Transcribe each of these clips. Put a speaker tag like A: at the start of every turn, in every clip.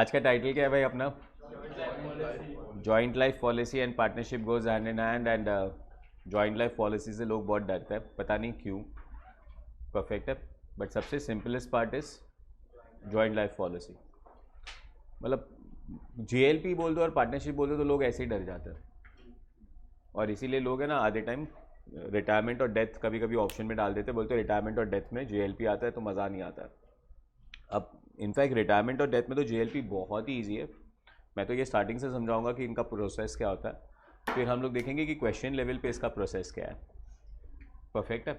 A: आज का टाइटल क्या है भाई अपना? Joint life policy and partnership goes hand in hand and joint life policy से लोग बहुत डरते हैं, पता नहीं क्यों। परफेक्ट है, बट सबसे simplest part is joint life policy. मतलब JLP बोल दो और पार्टनरशिप बोल दो तो लोग ऐसे ही डर जाते हैं, और इसीलिए लोग है ना आधे टाइम रिटायरमेंट और डेथ कभी कभी ऑप्शन में डाल देते, बोलते रिटायरमेंट और डेथ में JLP आता है तो मज़ा नहीं आता है। अब इनफैक्ट रिटायरमेंट और डेथ में तो JLP बहुत ही ईजी है। मैं तो ये स्टार्टिंग से समझाऊंगा कि इनका प्रोसेस क्या होता है, फिर हम लोग देखेंगे कि क्वेश्चन लेवल पे इसका प्रोसेस क्या है। परफेक्ट है,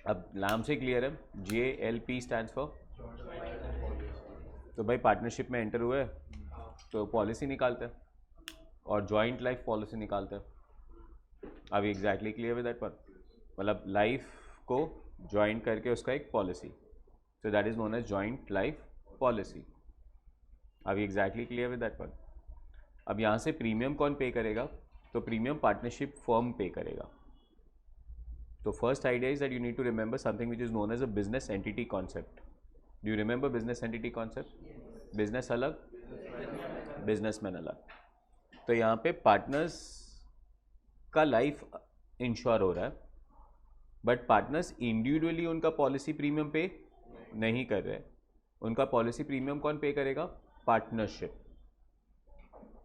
A: अब नाम से क्लियर है, JLP स्टैंड्स फॉर, तो भाई पार्टनरशिप में एंटर हुए तो पॉलिसी निकालते हैं और जॉइंट लाइफ पॉलिसी निकालते हैं। अभी एग्जैक्टली क्लियर विद दैट पर, मतलब लाइफ को ज्वाइंट करके उसका एक policy, so that is known as joint life policy. अभी एग्जैक्टली क्लियर विद दैट पर। अब यहाँ से प्रीमियम कौन पे करेगा? तो प्रीमियम पार्टनरशिप फर्म पे करेगा। तो first idea is that you need to remember something which is known as a business entity concept. Do you remember business entity concept? Business अलग, बिजनेसमैन अलग। तो यहाँ पे पार्टनर्स का लाइफ इंश्योर हो रहा है, बट पार्टनर्स इंडिविजुअली उनका पॉलिसी प्रीमियम पे नहीं कर रहे। उनका पॉलिसी प्रीमियम कौन पे करेगा? पार्टनरशिप।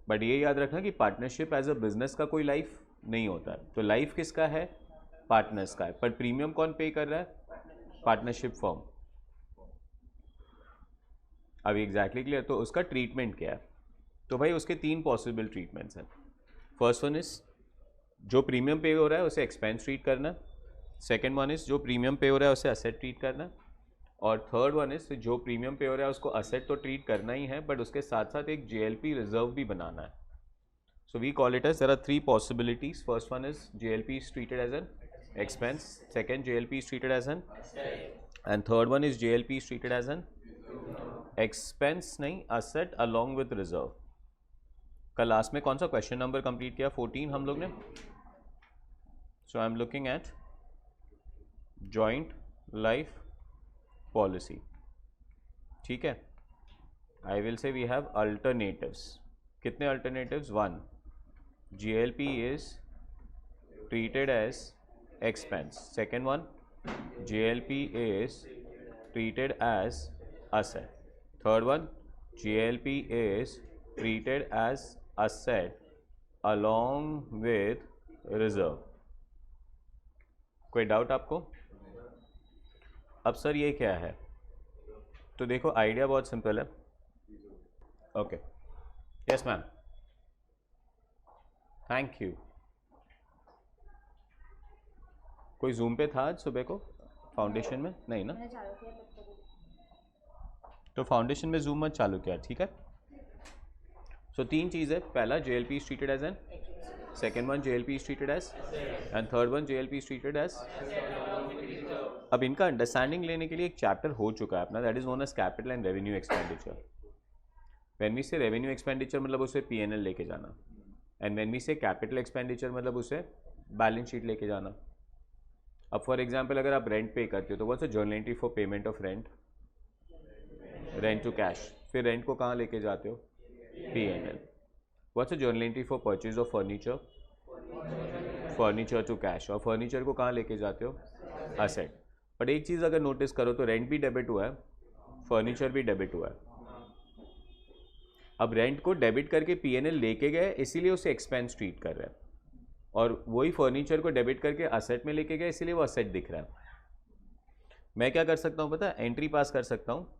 A: बट ये याद रखना कि पार्टनरशिप एज अ बिजनेस का कोई लाइफ नहीं होता है, तो लाइफ किसका है? पार्टनर्स का है, पर प्रीमियम कौन पे कर रहा है? Partnership firm. अभी एग्जैक्टली क्लियर। तो उसका ट्रीटमेंट क्या है? तो भाई उसके तीन पॉसिबल ट्रीटमेंट्स हैं। फर्स्ट वन इज जो प्रीमियम पे हो रहा है उसे एक्सपेंस ट्रीट करना, सेकेंड वन इज जो प्रीमियम पे हो रहा है उसे असेट ट्रीट करना, और थर्ड वन इज जो प्रीमियम पे हो रहा है उसको असेट तो ट्रीट करना ही है, बट उसके साथ साथ एक JLP रिजर्व भी बनाना है। So we call it as there are three possibilities. First one is JLP is treated as an expense, second JLP is treated as an, and third one is JLP is treated as an expense नहीं asset along with reserve. कल last में कौन सा question number complete किया? 14 हम लोग ने। So I am looking at joint life policy. ठीक है, I will say we have alternatives. कितने alternatives? One, JLP is treated as expense, second one JLP is treated as asset, third one JLP is treated as asset along with reserve। कोई doubt आपको? अब sir ये क्या है? तो देखो idea बहुत सिंपल है। Okay, yes ma'am, thank you. कोई जूम पे था आज सुबह को फाउंडेशन में? नहीं ना, तो फाउंडेशन में जूम मत चालू किया, ठीक है। सो तीन चीज़ है, पहला JLP is treated as an, second one JLP is treated as, and third one JLP is treated as. अब इनका अंडरस्टैंडिंग लेने के लिए एक चैप्टर हो चुका है अपना, that is known as capital and revenue expenditure. When we say revenue expenditure मतलब उसे P&L लेके जाना, and when we say capital expenditure मतलब उसे बैलेंस शीट लेके जाना। अब फॉर एग्जाम्पल अगर आप रेंट पे करते हो तो what's a journal entry for payment of rent? Rent to cash. फिर रेंट को कहाँ लेके जाते हो? P&L। What's a journal entry for purchase of furniture? Furniture to cash. और फर्नीचर को कहाँ लेके जाते हो? असेट। बट एक चीज़ अगर नोटिस करो तो रेंट भी डेबिट हुआ है, फर्नीचर भी डेबिट हुआ है। अब रेंट को डेबिट करके P&L लेके गए, इसीलिए उसे एक्सपेंस ट्रीट कर रहे हैं, और वही फर्नीचर को डेबिट करके असेट में लेके गए, इसीलिए वो असेट दिख रहा है। मैं क्या कर सकता हूँ पता है? एंट्री पास कर सकता हूँ,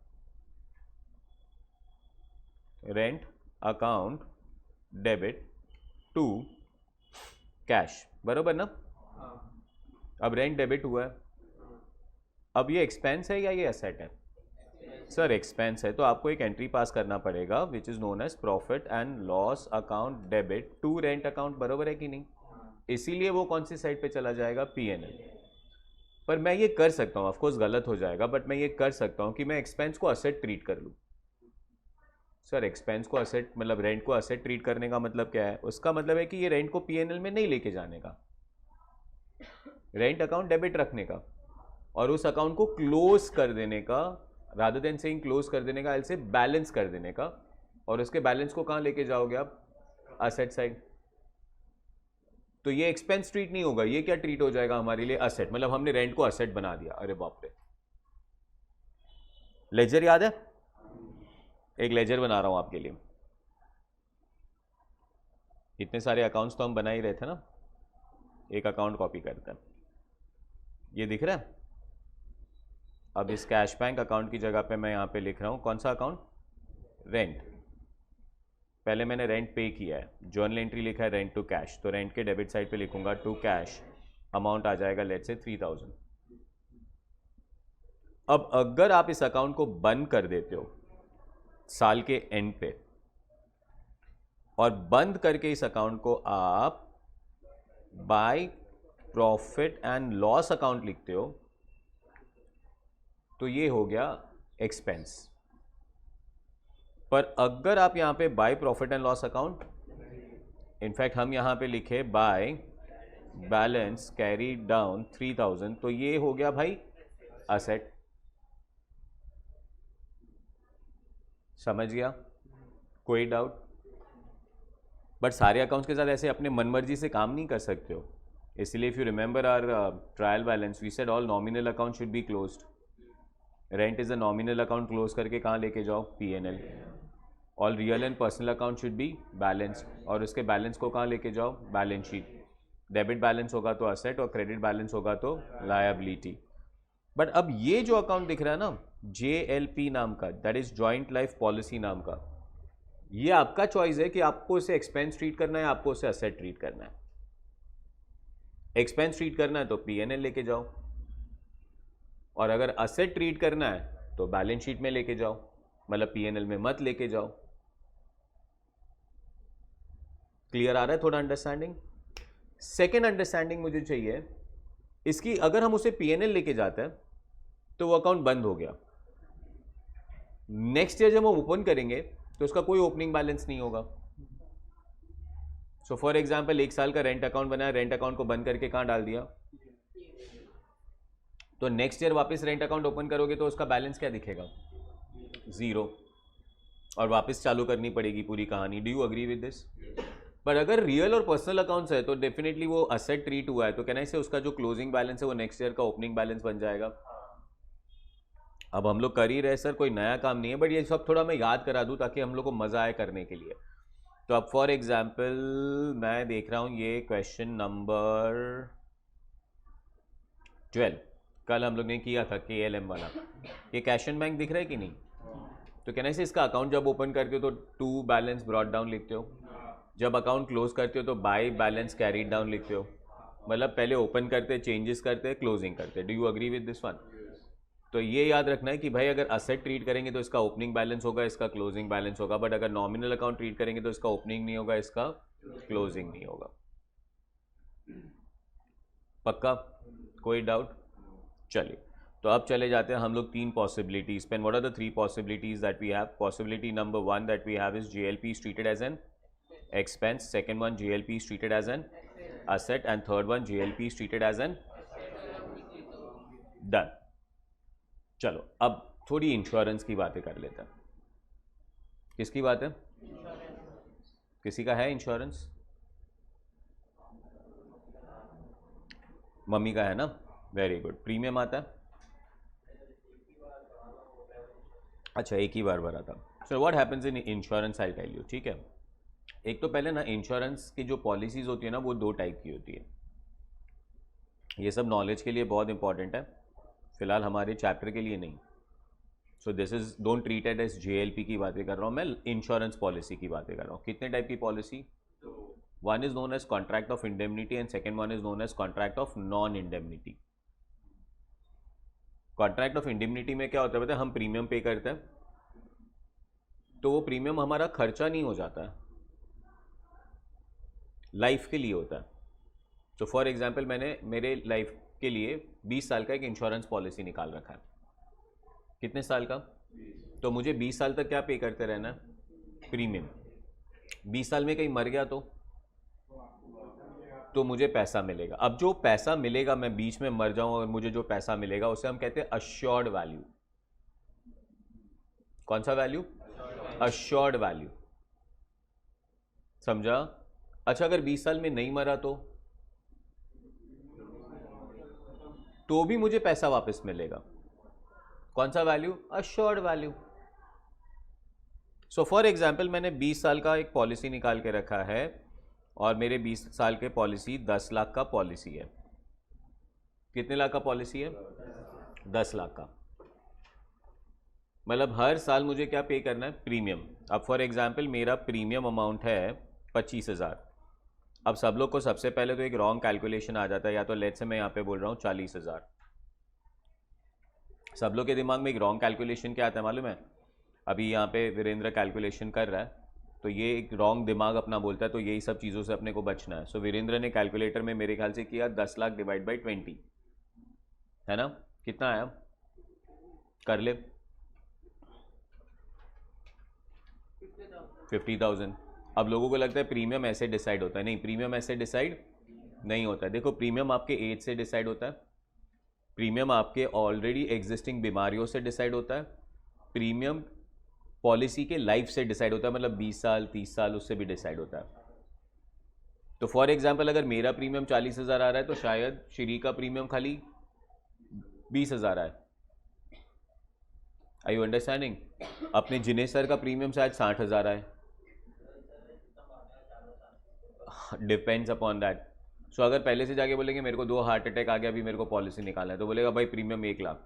A: rent account debit to cash, बरोबर ना? अब रेंट डेबिट हुआ है, अब ये एक्सपेंस है या ये असेट है? सर एक्सपेंस है, तो आपको एक एंट्री पास करना पड़ेगा which is known as profit and loss account debit to rent account, बरोबर है कि नहीं? इसीलिए वो कौन सी साइड पे चला जाएगा? P&L। पर मैं ये कर सकता हूँ, ऑफकोर्स गलत हो जाएगा, बट मैं ये कर सकता हूँ कि मैं एक्सपेंस को असेट ट्रीट कर लूँ। सर एक्सपेंस को असेट मतलब रेंट को असेट ट्रीट करने का मतलब क्या है? उसका मतलब है कि ये रेंट को P&L में नहीं लेके जाने का, रेंट अकाउंट डेबिट रखने का, और उस अकाउंट को क्लोज कर देने का, रादर देन सेइंग क्लोज कर देने का, एल से बैलेंस कर देने का, और उसके बैलेंस को कहाँ लेके जाओगे आप? Asset side. तो ये एक्सपेंस ट्रीट नहीं होगा, ये क्या ट्रीट हो जाएगा हमारे लिए? असेट। मतलब हमने रेंट को असेट बना दिया। अरे बाप रे, लेजर याद है? एक लेजर बना रहा हूं आपके लिए। इतने सारे अकाउंट्स तो हम बना ही रहे थे ना, एक अकाउंट कॉपी करते हैं। ये दिख रहा है? अब इस कैश बैंक अकाउंट की जगह पे मैं यहां पे लिख रहा हूं कौन सा अकाउंट? रेंट। पहले मैंने रेंट पे किया है, जर्नल एंट्री लिखा है रेंट टू कैश, तो रेंट के डेबिट साइड पे लिखूंगा टू कैश, अमाउंट आ जाएगा लेट्स से 3000। अब अगर आप इस अकाउंट को बंद कर देते हो साल के एंड पे, और बंद करके इस अकाउंट को आप by profit and loss account लिखते हो, तो ये हो गया एक्सपेंस। पर अगर आप यहां पे by profit and loss account, in fact हम यहां पे लिखे बाय बैलेंस कैरी डाउन 3000, तो ये हो गया भाई असेट। समझ गया? कोई डाउट? बट सारे अकाउंट्स के साथ ऐसे अपने मनमर्जी से काम नहीं कर सकते हो, इसलिए if you remember our trial balance we said all nominal account should be closed. Rent is a nominal account, close करके कहाँ लेके जाओ? P&L। All real and personal account should be balance, और उसके बैलेंस को कहाँ लेके जाओ? Balance sheet. डेबिट बैलेंस होगा तो असेट और क्रेडिट बैलेंस होगा तो लायबिलिटी। बट अब ये जो अकाउंट दिख रहा है ना JLP नाम का, that is joint life policy नाम का, ये आपका चॉइस है कि आपको इसे एक्सपेंस ट्रीट करना है, आपको इसे असेट ट्रीट करना है। एक्सपेंस ट्रीट करना है तो P&L लेके जाओ, और अगर असेट ट्रीट करना है तो बैलेंस शीट में लेके जाओ, मतलब P&L में मत लेके जाओ। क्लियर आ रहा है थोड़ा अंडरस्टैंडिंग? सेकेंड अंडरस्टैंडिंग मुझे चाहिए इसकी, अगर हम उसे P&L लेके जाते हैं तो वो अकाउंट बंद हो गया, नेक्स्ट ईयर जब हम ओपन करेंगे तो उसका कोई ओपनिंग बैलेंस नहीं होगा। सो फॉर एग्जांपल 1 साल का रेंट अकाउंट बनाया, रेंट अकाउंट को बंद करके कहां डाल दिया? तो नेक्स्ट ईयर वापस रेंट अकाउंट ओपन करोगे तो उसका बैलेंस क्या दिखेगा? 0, और वापस चालू करनी पड़ेगी पूरी कहानी। Do you agree with this? पर अगर रियल और पर्सनल अकाउंट्स है तो डेफिनेटली वो असेट ट्रीट हुआ है, तो कहना से उसका जो क्लोजिंग बैलेंस है वो नेक्स्ट ईयर का ओपनिंग बैलेंस बन जाएगा। अब हम लोग कर ही रहे सर, कोई नया काम नहीं है, बट ये सब थोड़ा मैं याद करा दूं ताकि हम लोग को मजा आए करने के लिए। तो अब फॉर एग्जाम्पल मैं देख रहा हूं ये क्वेश्चन नंबर 12, कल हम लोग ने किया था KLM वाला। ये कैश एंड बैंक दिख रहा है कि नहीं? तो कहना से इसका अकाउंट जब ओपन करते हो तो टू बैलेंस ब्रॉट डाउन लिखते हो, जब अकाउंट क्लोज करते हो तो बाय बैलेंस कैरीड डाउन लिखते हो, मतलब पहले ओपन करते, चेंजेस करते, क्लोजिंग करते। Do you agree with this one? तो ये याद रखना है कि भाई अगर असेट ट्रीट करेंगे तो इसका ओपनिंग बैलेंस होगा, इसका क्लोजिंग बैलेंस होगा, बट अगर नॉमिनल अकाउंट ट्रीट करेंगे तो इसका ओपनिंग नहीं होगा, इसका क्लोजिंग नहीं होगा। पक्का? कोई डाउट? चलिए, तो अब चले जाते हैं हम लोग 3 पॉसिबिलिटीज पे। What are the 3 possibilities that we have? Possibility number 1 that we have is JLP is treated as an expense, second one JLP is treated as an asset, and third one JLP is treated as an done। चलो अब थोड़ी insurance की बातें कर लेते हैं। किसकी बात है? किसी का है इंश्योरेंस? मम्मी का है ना? Very good. प्रीमियम आता है? अच्छा, एक ही बार भरा था। So what happens in insurance I tell you, ठीक है। एक तो पहले ना इंश्योरेंस की जो पॉलिसीज होती है ना वो 2 टाइप की होती है। ये सब नॉलेज के लिए बहुत इंपॉर्टेंट है, फिलहाल हमारे चैप्टर के लिए नहीं। So this is, don't treat it as JLP की बातें कर रहा हूँ मैं, इंश्योरेंस पॉलिसी की बातें कर रहा हूँ। कितने टाइप की policy? One is known as contract of indemnity and second one is known as contract of non indemnity. Contract of indemnity में क्या होता है पता है? हम प्रीमियम पे करते हैं तो वो प्रीमियम हमारा खर्चा नहीं हो जाता है, लाइफ के लिए होता है। तो फॉर एग्जाम्पल मैंने मेरे लाइफ के लिए 20 साल का एक इंश्योरेंस पॉलिसी निकाल रखा है। कितने साल का? तो मुझे 20 साल तक क्या पे करते रहना है? प्रीमियम। 20 साल में कहीं मर गया तो मुझे पैसा मिलेगा। अब जो पैसा मिलेगा, मैं बीच में मर जाऊं और मुझे जो पैसा मिलेगा उसे हम कहते हैं अश्योर्ड वैल्यू। कौन सा वैल्यू? Assured value. समझा? अच्छा, अगर 20 साल में नहीं मरा तो भी मुझे पैसा वापस मिलेगा। कौन सा value? Assured value. So for example मैंने 20 साल का एक पॉलिसी निकाल के रखा है और मेरे 20 साल के पॉलिसी 10 लाख का पॉलिसी है। कितने लाख का पॉलिसी है? 10 लाख का। मतलब हर साल मुझे क्या पे करना है? प्रीमियम। अब फॉर एग्जाम्पल मेरा प्रीमियम अमाउंट है 25,000। अब सब लोग को सबसे पहले तो एक रॉन्ग कैलकुलेशन आ जाता है, या तो लेट्स से मैं यहाँ पे बोल रहा हूँ 40,000। सब लोग के दिमाग में एक रॉन्ग कैलकुलेशन क्या आता है मालूम है? अभी यहाँ पे वीरेंद्र कैलकुलेशन कर रहा है, तो ये एक रॉन्ग दिमाग अपना बोलता है, तो यही सब चीज़ों से अपने को बचना है। सो वीरेंद्र ने कैलकुलेटर में मेरे ख्याल से किया 10 लाख डिवाइड बाई 20, है ना? कितना आया? कर ले। 50,000। अब लोगों को लगता है प्रीमियम ऐसे डिसाइड होता है। नहीं, प्रीमियम ऐसे डिसाइड नहीं होता है। देखो, प्रीमियम आपके एज से डिसाइड होता है, प्रीमियम आपके ऑलरेडी एग्जिस्टिंग बीमारियों से डिसाइड होता है, प्रीमियम पॉलिसी के लाइफ से डिसाइड होता है, मतलब 20 साल 30 साल उससे भी डिसाइड होता है। तो फॉर एग्जाम्पल अगर मेरा प्रीमियम 40,000 आ रहा है तो शायद श्री का प्रीमियम खाली 20,000 आए। आई यू अंडरस्टैंडिंग? अपने जिने सर का प्रीमियम शायद 60,000 आए। Depends upon that. सो अगर पहले से जाके बोलेंगे मेरे को 2 हार्ट अटैक आ गया, अभी मेरे को पॉलिसी निकालना है, तो बोलेगा भाई प्रीमियम 1 लाख।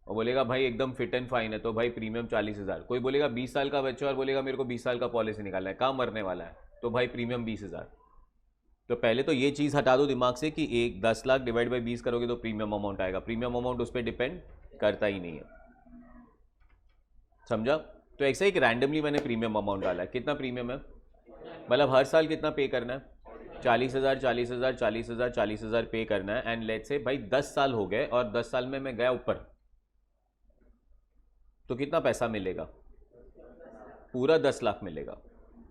A: और बोलेगा भाई एकदम फिट एंड फाइन है, तो भाई प्रीमियम 40,000। कोई बोलेगा 20 साल का बच्चा और बोलेगा मेरे को 20 साल का पॉलिसी निकालना है, कहाँ मरने वाला है, तो भाई प्रीमियम 20,000। तो पहले तो ये चीज़ हटा दो दिमाग से कि 10 लाख डिवाइड बाई 20 करोगे तो प्रीमियम अमाउंट आएगा। प्रीमियम अमाउंट उस पर डिपेंड करता ही नहीं है। समझा? तो ऐसे एक रैंडमली मैंने प्रीमियम अमाउंट डाला है। कितना प्रीमियम है? मतलब हर साल कितना पे करना है? 40,000 40,000 40,000 40,000 पे करना है। एंड लेट्स से भाई 10 साल हो गए और 10 साल में मैं गया ऊपर, तो कितना पैसा मिलेगा? पूरा 10 लाख मिलेगा।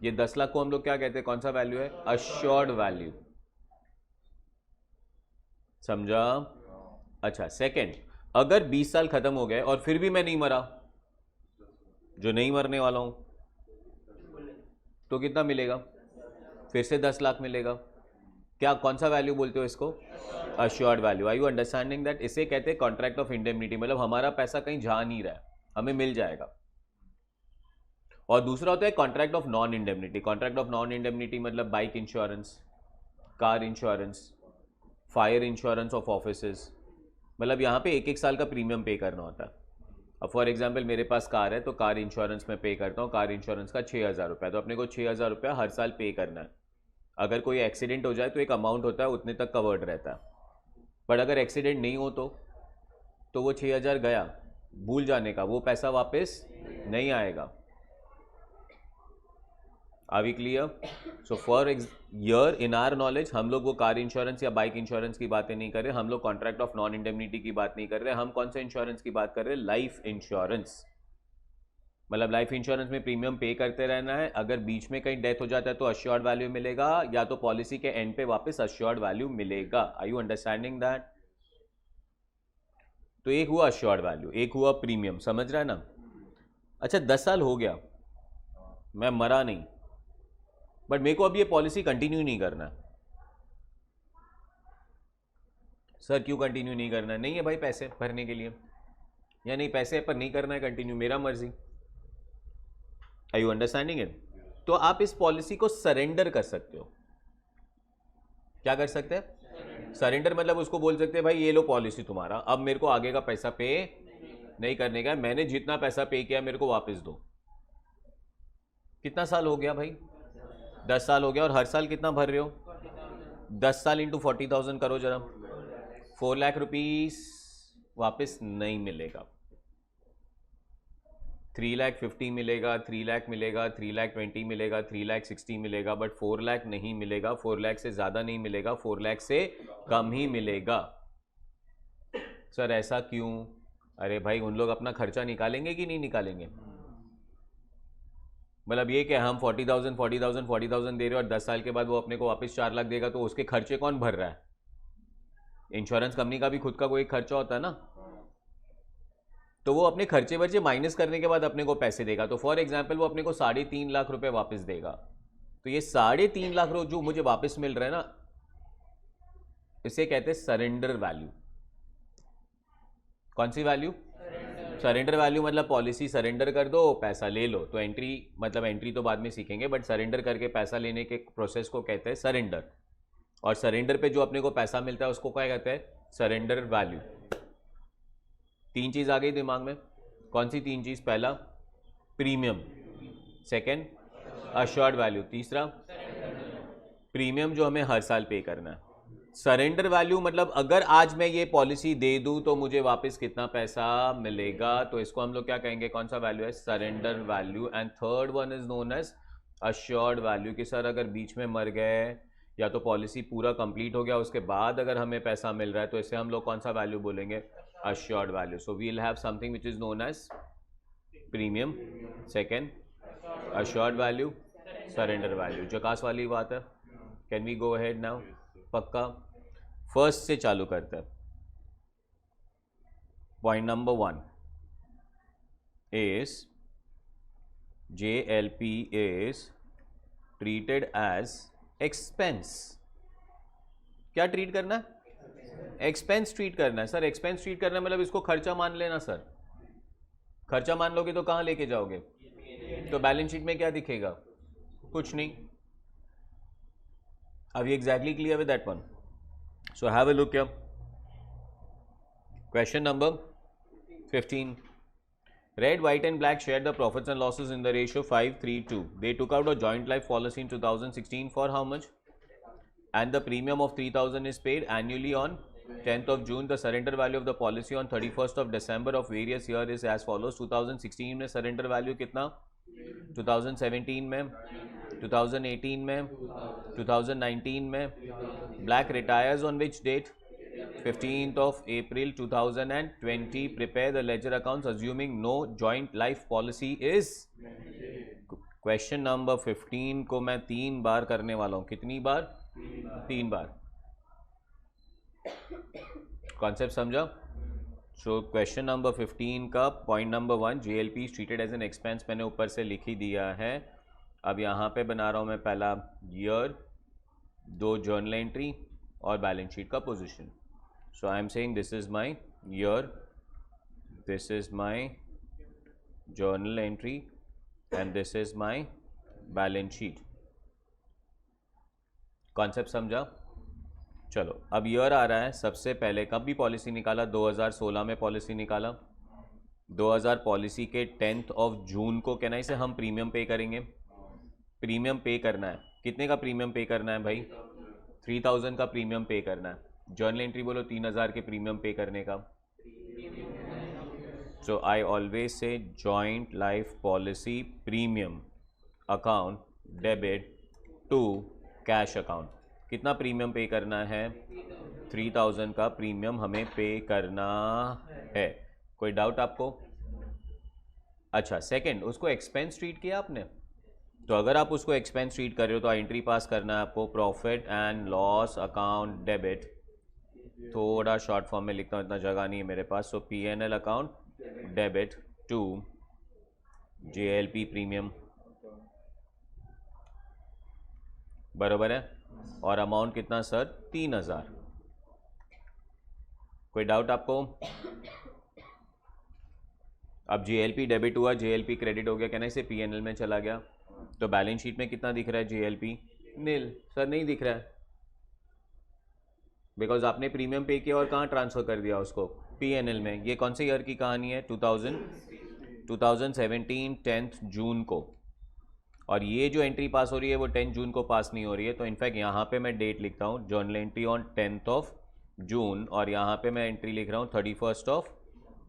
A: ये 10 लाख को हम लोग क्या कहते हैं? कौन सा वैल्यू है? Assured value. समझा? अच्छा, सेकंड, अगर 20 साल खत्म हो गए और फिर भी मैं नहीं मरा, जो नहीं मरने वाला हूं, तो कितना मिलेगा? फिर से 10 लाख मिलेगा। क्या, कौन सा वैल्यू बोलते हो इसको? Assured value. Are you understanding that? इसे कहते हैं कॉन्ट्रैक्ट ऑफ इंडेमनिटी। मतलब हमारा पैसा कहीं जा नहीं रहा है, हमें मिल जाएगा। और दूसरा होता है contract of non indemnity. Contract of non indemnity मतलब bike insurance, car insurance, fire insurance of offices. मतलब यहाँ पे 1-1 साल का प्रीमियम पे करना होता है। अब फॉर एग्जांपल मेरे पास कार है, तो कार इंश्योरेंस में पे करता हूँ। कार इंश्योरेंस का 6,000 रुपया, तो अपने को 6,000 रुपया हर साल पे करना है। अगर कोई एक्सीडेंट हो जाए तो एक अमाउंट होता है, उतने तक कवर्ड रहता है। पर अगर एक्सीडेंट नहीं हो तो वो 6,000 गया, भूल जाने का, वो पैसा वापस नहीं आएगा। Are we clear? So for year in our knowledge हम लोग वो कार इंश्योरेंस या बाइक इंश्योरेंस की बातें नहीं कर रहे, हम लोग कॉन्ट्रैक्ट ऑफ नॉन इंडेमनिटी की बात नहीं कर रहे। हम कौन से इंश्योरेंस की बात कर रहे हैं? Life insurance. मतलब लाइफ इंश्योरेंस में प्रीमियम पे करते रहना है। अगर बीच में कहीं डेथ हो जाता है तो अश्योर्ड वैल्यू मिलेगा, या तो पॉलिसी के एंड पे वापस अश्योर्ड वैल्यू मिलेगा। Are you understanding that? तो एक हुआ अश्योर्ड वैल्यू, एक हुआ प्रीमियम। समझ रहा है ना? अच्छा, 10 साल हो गया, मैं मरा नहीं, बट मेरे को अब ये पॉलिसी कंटिन्यू नहीं करना। सर क्यों कंटिन्यू नहीं करना? नहीं है भाई पैसे भरने के लिए, या नहीं पैसे पर नहीं करना है कंटिन्यू, मेरा मर्जी। Are you understanding it? तो आप इस पॉलिसी को सरेंडर कर सकते हो। क्या कर सकते हैं? सरेंडर मतलब उसको बोल सकते हैं भाई ये लो पॉलिसी तुम्हारा, अब मेरे को आगे का पैसा पे नहीं करने का, मैंने जितना पैसा पे किया मेरे को वापस दो। कितना साल हो गया भाई? 10 साल हो गया। और हर साल कितना भर रहे हो? 10 साल इंटू 40,000 करो जरा, 4 लाख रुपीस वापस नहीं मिलेगा। 3,50,000 मिलेगा, 3 लाख मिलेगा, 3,20,000 मिलेगा, 3,60,000 मिलेगा, बट 4 लाख नहीं मिलेगा। 4 लाख से ज़्यादा नहीं मिलेगा, 4 लाख से कम ही मिलेगा। सर ऐसा क्यों? अरे भाई उन लोग अपना खर्चा निकालेंगे कि नहीं निकालेंगे? मतलब ये कि हम 40,000 दे रहे हो और 10 साल के बाद वो अपने को वापस 4 लाख देगा, तो उसके खर्चे कौन भर रहा है? इंश्योरेंस कंपनी का भी खुद का कोई खर्चा होता है ना, तो वो अपने खर्चे वर्चे माइनस करने के बाद अपने को पैसे देगा। तो फॉर एग्जाम्पल वो अपने को 3.5 लाख रुपए वापस देगा। तो ये 3.5 लाख जो मुझे वापस मिल रहा है ना, इसे कहते हैं सरेंडर वैल्यू। कौन सी वैल्यू? सरेंडर वैल्यू मतलब पॉलिसी सरेंडर कर दो, पैसा ले लो। तो एंट्री मतलब एंट्री तो बाद में सीखेंगे, बट सरेंडर करके पैसा लेने के प्रोसेस को कहते हैं सरेंडर। और सरेंडर पे जो अपने को पैसा मिलता है उसको क्या कहते हैं? Surrender value. 3 चीज़ आ गई दिमाग में। कौन सी 3 चीज़? पहला प्रीमियम, सेकेंड अश्योर्ड वैल्यू, तीसरा प्रीमियम जो हमें हर साल पे करना है। सरेंडर वैल्यू मतलब अगर आज मैं ये पॉलिसी दे दूं तो मुझे वापस कितना पैसा मिलेगा, तो इसको हम लोग क्या कहेंगे? कौन सा वैल्यू है? Surrender value. And third one is known as assured value, कि सर अगर बीच में मर गए या तो पॉलिसी पूरा कंप्लीट हो गया उसके बाद अगर हमें पैसा मिल रहा है तो इसे हम लोग कौन सा वैल्यू बोलेंगे? Assured value. So we will have something which is known as premium, second assured value, surrender value. जकास वाली बात है। Can we go ahead now? पक्का? फर्स्ट से चालू करते हैं। Point number 1 is JLP is treated as expense. क्या ट्रीट करना है? एक्सपेंस ट्रीट करना है सर। एक्सपेंस ट्रीट करना है मतलब इसको खर्चा मान लेना सर। खर्चा मान लोगे तो कहां लेके जाओगे? तो बैलेंस शीट में क्या दिखेगा? कुछ नहीं। Are we exactly clear with that one? So have a look here. Question number 15. Red, white and black shared the profits and losses in the ratio 5:3:2. They took out a joint life policy in 2016 for how much? And the premium of 3,000 is paid annually on 10th of June. The surrender value of the policy on 31st of December of various year is as follows. 2016 में surrender value कितना? 2017 में, 2018 में, 2019 में। Black retires on which date? 15th of April 2020. Prepare the ledger accounts assuming no joint life policy is. Question number 15 को मैं 3 बार करने वाला हूं। कितनी बार? 3 बार। कॉन्सेप्ट समझा? सो क्वेश्चन नंबर 15 का point number 1, JLP is treated as an expense, मैंने ऊपर से लिख ही दिया है। अब यहाँ पे बना रहा हूँ मैं पहला ईयर, 2 जर्नल एंट्री और बैलेंस शीट का position. So I am saying this is my year, this is my journal entry and this is my balance sheet. Concept समझा? चलो अब ईयर आ रहा है। सबसे पहले कब भी पॉलिसी निकाला? 2016 में पॉलिसी निकाला। 2000 पॉलिसी के 10th ऑफ जून को कहना इसे हम प्रीमियम पे करेंगे। प्रीमियम पे करना है। कितने का प्रीमियम पे करना है भाई? 3000 का प्रीमियम पे करना है। जर्नल एंट्री बोलो 3000 के प्रीमियम पे करने का। So I always say joint life policy premium account debit to cash account. कितना प्रीमियम पे करना है? 3000 का प्रीमियम हमें पे करना है। कोई डाउट आपको? अच्छा, सेकंड, उसको एक्सपेंस ट्रीट किया आपने, तो अगर आप उसको एक्सपेंस ट्रीट कर रहे हो तो एंट्री पास करना है आपको, profit and loss account debit. थोड़ा शॉर्ट फॉर्म में लिखता हूँ, इतना जगह नहीं है मेरे पास। So PNL account debit to JLP premium, बराबर है। और अमाउंट कितना सर? 3000। कोई डाउट आपको? अब JLP डेबिट हुआ, JLP क्रेडिट हो गया, कहना इसे PNL में चला गया। तो बैलेंस शीट में कितना दिख रहा है? JLP नील। सर नहीं दिख रहा है बिकॉज आपने प्रीमियम पे किया और कहाँ ट्रांसफर कर दिया उसको? PNL में। ये कौन से ईयर की कहानी है? 2017 10th जून को। और ये जो एंट्री पास हो रही है वो 10 जून को पास नहीं हो रही है। तो इनफैक्ट यहाँ पे मैं डेट लिखता हूँ, journal entry on 10th of June, और यहाँ पे मैं एंट्री लिख रहा हूँ 31st ऑफ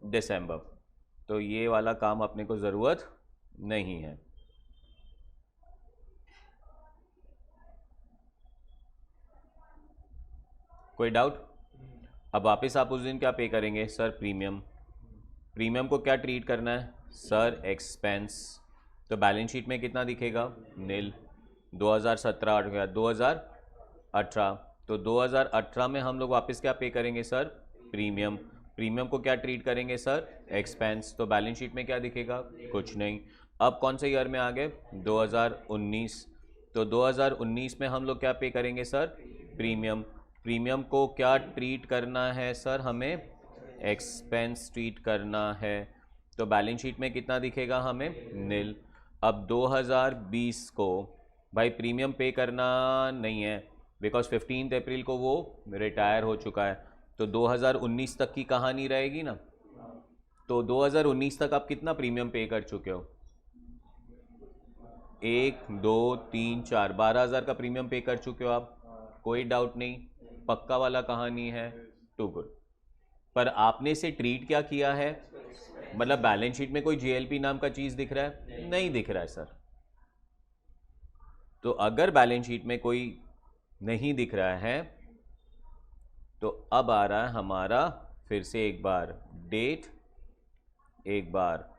A: दिसंबर। तो ये वाला काम अपने को ज़रूरत नहीं है। कोई डाउट? अब वापस आप उस दिन क्या पे करेंगे सर? प्रीमियम। प्रीमियम को क्या ट्रीट करना है सर? एक्सपेंस। तो बैलेंस शीट में कितना दिखेगा? नील। 2017 हो गया 2018। तो 2018 में हम लोग वापस क्या पे करेंगे सर? प्रीमियम। प्रीमियम को क्या ट्रीट करेंगे सर? एक्सपेंस। तो बैलेंस शीट में क्या दिखेगा? कुछ नहीं। अब कौन से ईयर में आ गए? 2019। तो 2019 में हम लोग क्या पे करेंगे सर? प्रीमियम। प्रीमियम को क्या ट्रीट करना है सर? हमें एक्सपेंस ट्रीट करना है। तो बैलेंस शीट में कितना दिखेगा हमें? नील। अब 2020 को भाई प्रीमियम पे करना नहीं है, बिकॉज 15 अप्रैल को वो रिटायर हो चुका है। तो 2019 तक की कहानी रहेगी ना। तो 2019 तक आप कितना प्रीमियम पे कर चुके हो? 1 2 3 4 12,000 का प्रीमियम पे कर चुके हो आप। कोई डाउट नहीं, पक्का वाला कहानी है। Too good. पर आपने इसे ट्रीट क्या किया है? मतलब बैलेंस शीट में कोई जीएलपी नाम का चीज दिख रहा है? नहीं दिख रहा है सर। तो अगर बैलेंस शीट में कोई नहीं दिख रहा है तो अब आ रहा है हमारा फिर से एक बार डेट, एक बार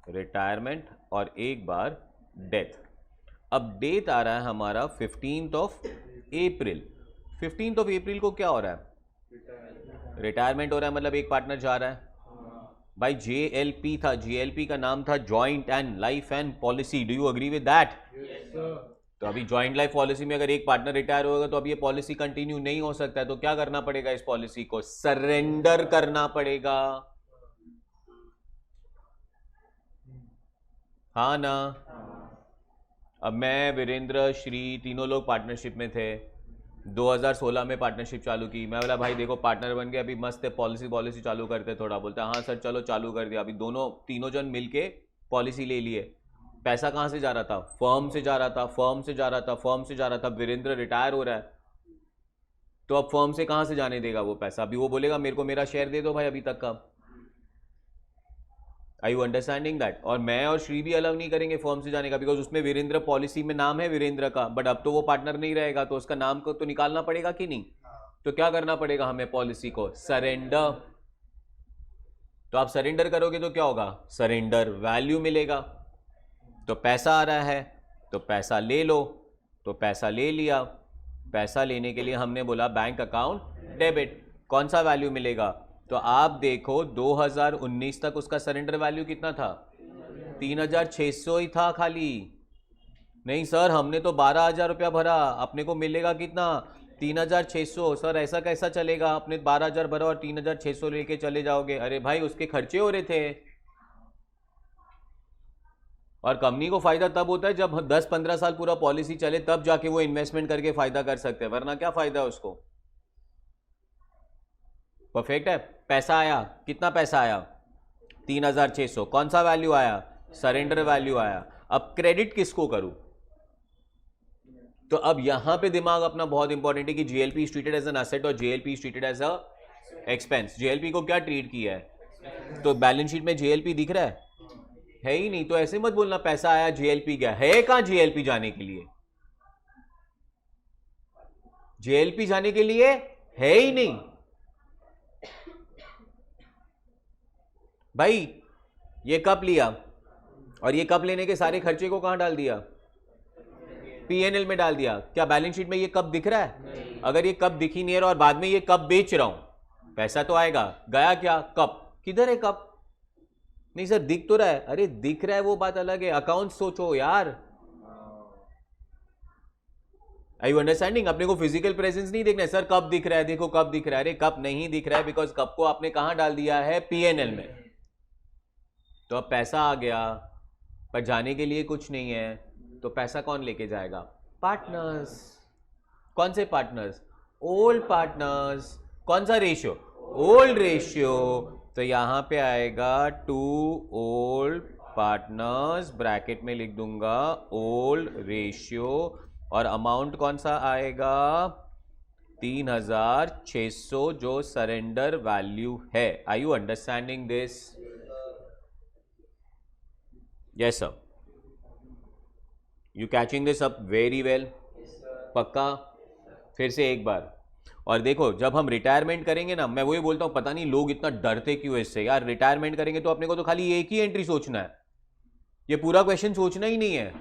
A: रिटायरमेंट और एक बार डेथ। अब डेट आ रहा है हमारा 15th of April. 15th of April को क्या हो रहा है? रिटायरमेंट हो रहा है, मतलब एक पार्टनर जा रहा है। भाई JLP था, JLP का नाम था joint and life and policy. Do you agree with that? तो अभी जॉइंट लाइफ पॉलिसी में अगर एक पार्टनर रिटायर होगा तो अब ये पॉलिसी कंटिन्यू नहीं हो सकता है। तो क्या करना पड़ेगा? इस पॉलिसी को सरेंडर करना पड़ेगा। हाँ ना? अब मैं, वीरेंद्र, श्री तीनों लोग पार्टनरशिप में थे। 2016 में पार्टनरशिप चालू की। मैं बोला भाई देखो पार्टनर बन गए, अभी मस्त है, पॉलिसी चालू करते थोड़ा। बोलता हाँ सर चलो चालू कर दिया। अभी तीनों जन मिलके पॉलिसी ले लिए। पैसा कहाँ से जा रहा था? फर्म से जा रहा था, फर्म से जा रहा था, फर्म से जा रहा था। वीरेंद्र रिटायर हो रहा है तो अब फर्म से कहाँ से जाने देगा वो पैसा? अभी वो बोलेगा मेरे को मेरा शेयर दे दो भाई अभी तक का। आई यू अंडरस्टैंडिंग दैट? और मैं और श्री भी अलाउ नहीं करेंगे फर्म से जाने का, बिकॉज उसमें वीरेंद्र पॉलिसी में नाम है वीरेंद्र का, बट अब तो वो पार्टनर नहीं रहेगा तो उसका नाम को तो निकालना पड़ेगा कि नहीं? तो क्या करना पड़ेगा हमें? पॉलिसी को सरेंडर। तो आप सरेंडर करोगे तो क्या होगा? सरेंडर वैल्यू मिलेगा। तो पैसा आ रहा है तो पैसा ले लो। तो पैसा ले लिया। पैसा लेने के लिए हमने बोला बैंक अकाउंट डेबिट। कौन सा वैल्यू मिलेगा? तो आप देखो 2019 तक उसका सरेंडर वैल्यू कितना था? 3,600 ही था खाली। नहीं सर हमने तो 12,000 रुपया भरा, अपने को मिलेगा कितना? 3,600। सर ऐसा कैसा चलेगा? आपने 12,000 भरा और 3,600 लेके चले जाओगे? अरे भाई उसके खर्चे हो रहे थे। और कंपनी को फायदा तब होता है जब 10-15 साल पूरा पॉलिसी चले, तब जाके वो इन्वेस्टमेंट करके फायदा कर सकते हैं, वरना क्या फायदा है उसको? परफेक्ट है। पैसा आया, कितना पैसा आया? 3,600। कौन सा वैल्यू आया? सरेंडर वैल्यू आया। अब क्रेडिट किसको करूं? तो अब यहां पे दिमाग अपना बहुत इंपॉर्टेंट है कि GLP is treated as an asset और GLP is treated as a expense. GLP को क्या ट्रीट किया है? तो बैलेंस शीट में जीएलपी दिख रहा है ही नहीं। तो ऐसे मत बोलना पैसा आया जीएलपी गया। है कहां जीएलपी जाने के लिए? जीएलपी जाने के लिए है ही नहीं भाई। ये कप लिया और ये कप लेने के सारे खर्चे को कहां डाल दिया? पीएनएल में डाल दिया। क्या बैलेंस शीट में ये कप दिख रहा है? अगर ये कप दिख ही नहीं रहा और बाद में ये कप बेच रहा हूं, पैसा तो आएगा। गया क्या? कप। किधर है कप? नहीं सर दिख तो रहा है। अरे दिख रहा है वो बात अलग है, अकाउंट सोचो यार। आई यू अंडरस्टैंडिंग? अपने को फिजिकल प्रेजेंस नहीं देखना है। सर कप दिख रहा है, देखो कप दिख रहा है। अरे कप नहीं दिख रहा है बिकॉज कप को आपने कहां डाल दिया है? पीएनएल में। तो अब पैसा आ गया पर जाने के लिए कुछ नहीं है, तो पैसा कौन लेके जाएगा? पार्टनर्स। कौन से पार्टनर्स? Old partners. कौन सा रेशियो? Old ratio. तो यहां पे आएगा टू ओल्ड पार्टनर्स, ब्रैकेट में लिख दूंगा ओल्ड रेशियो, और अमाउंट कौन सा आएगा? 3,600 जो सरेंडर वैल्यू है। Are you understanding this? Yes sir. You catching this up very well? पक्का? फिर से एक बार। और देखो जब हम रिटायरमेंट करेंगे ना, मैं वही बोलता हूं पता नहीं लोग इतना डरते क्यों इससे यार। रिटायरमेंट करेंगे तो अपने को तो खाली एक ही एंट्री सोचना है, ये पूरा क्वेश्चन सोचना ही नहीं है।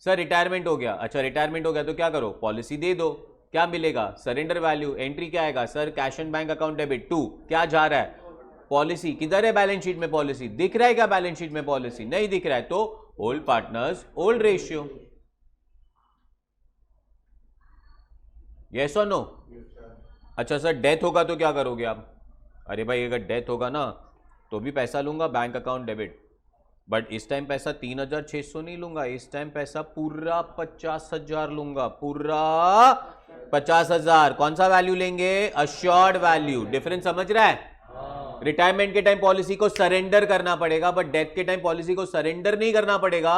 A: सर रिटायरमेंट हो गया, अच्छा रिटायरमेंट हो गया तो क्या करो? पॉलिसी दे दो। क्या मिलेगा? Surrender value. एंट्री क्या आएगा? Sir cash and bank account debit to. क्या जा रहा है? पॉलिसी। किधर है बैलेंस शीट में पॉलिसी? दिख रहा है क्या बैलेंस शीट में पॉलिसी? नहीं दिख रहा है तो old partners old ratio. Yes और नो? अच्छा सर, डेथ होगा तो क्या करोगे आप? अरे भाई अगर डेथ होगा ना तो भी पैसा लूंगा, बैंक अकाउंट डेबिट, बट इस टाइम पैसा 3,600 नहीं लूंगा, इस टाइम पैसा पूरा 50,000 लूंगा, पूरा 50,000। कौन सा वैल्यू लेंगे? Assured value. डिफरेंस समझ रहा है? रिटायरमेंट के टाइम पॉलिसी को सरेंडर करना पड़ेगा, बट डेथ के टाइम पॉलिसी को सरेंडर नहीं करना पड़ेगा,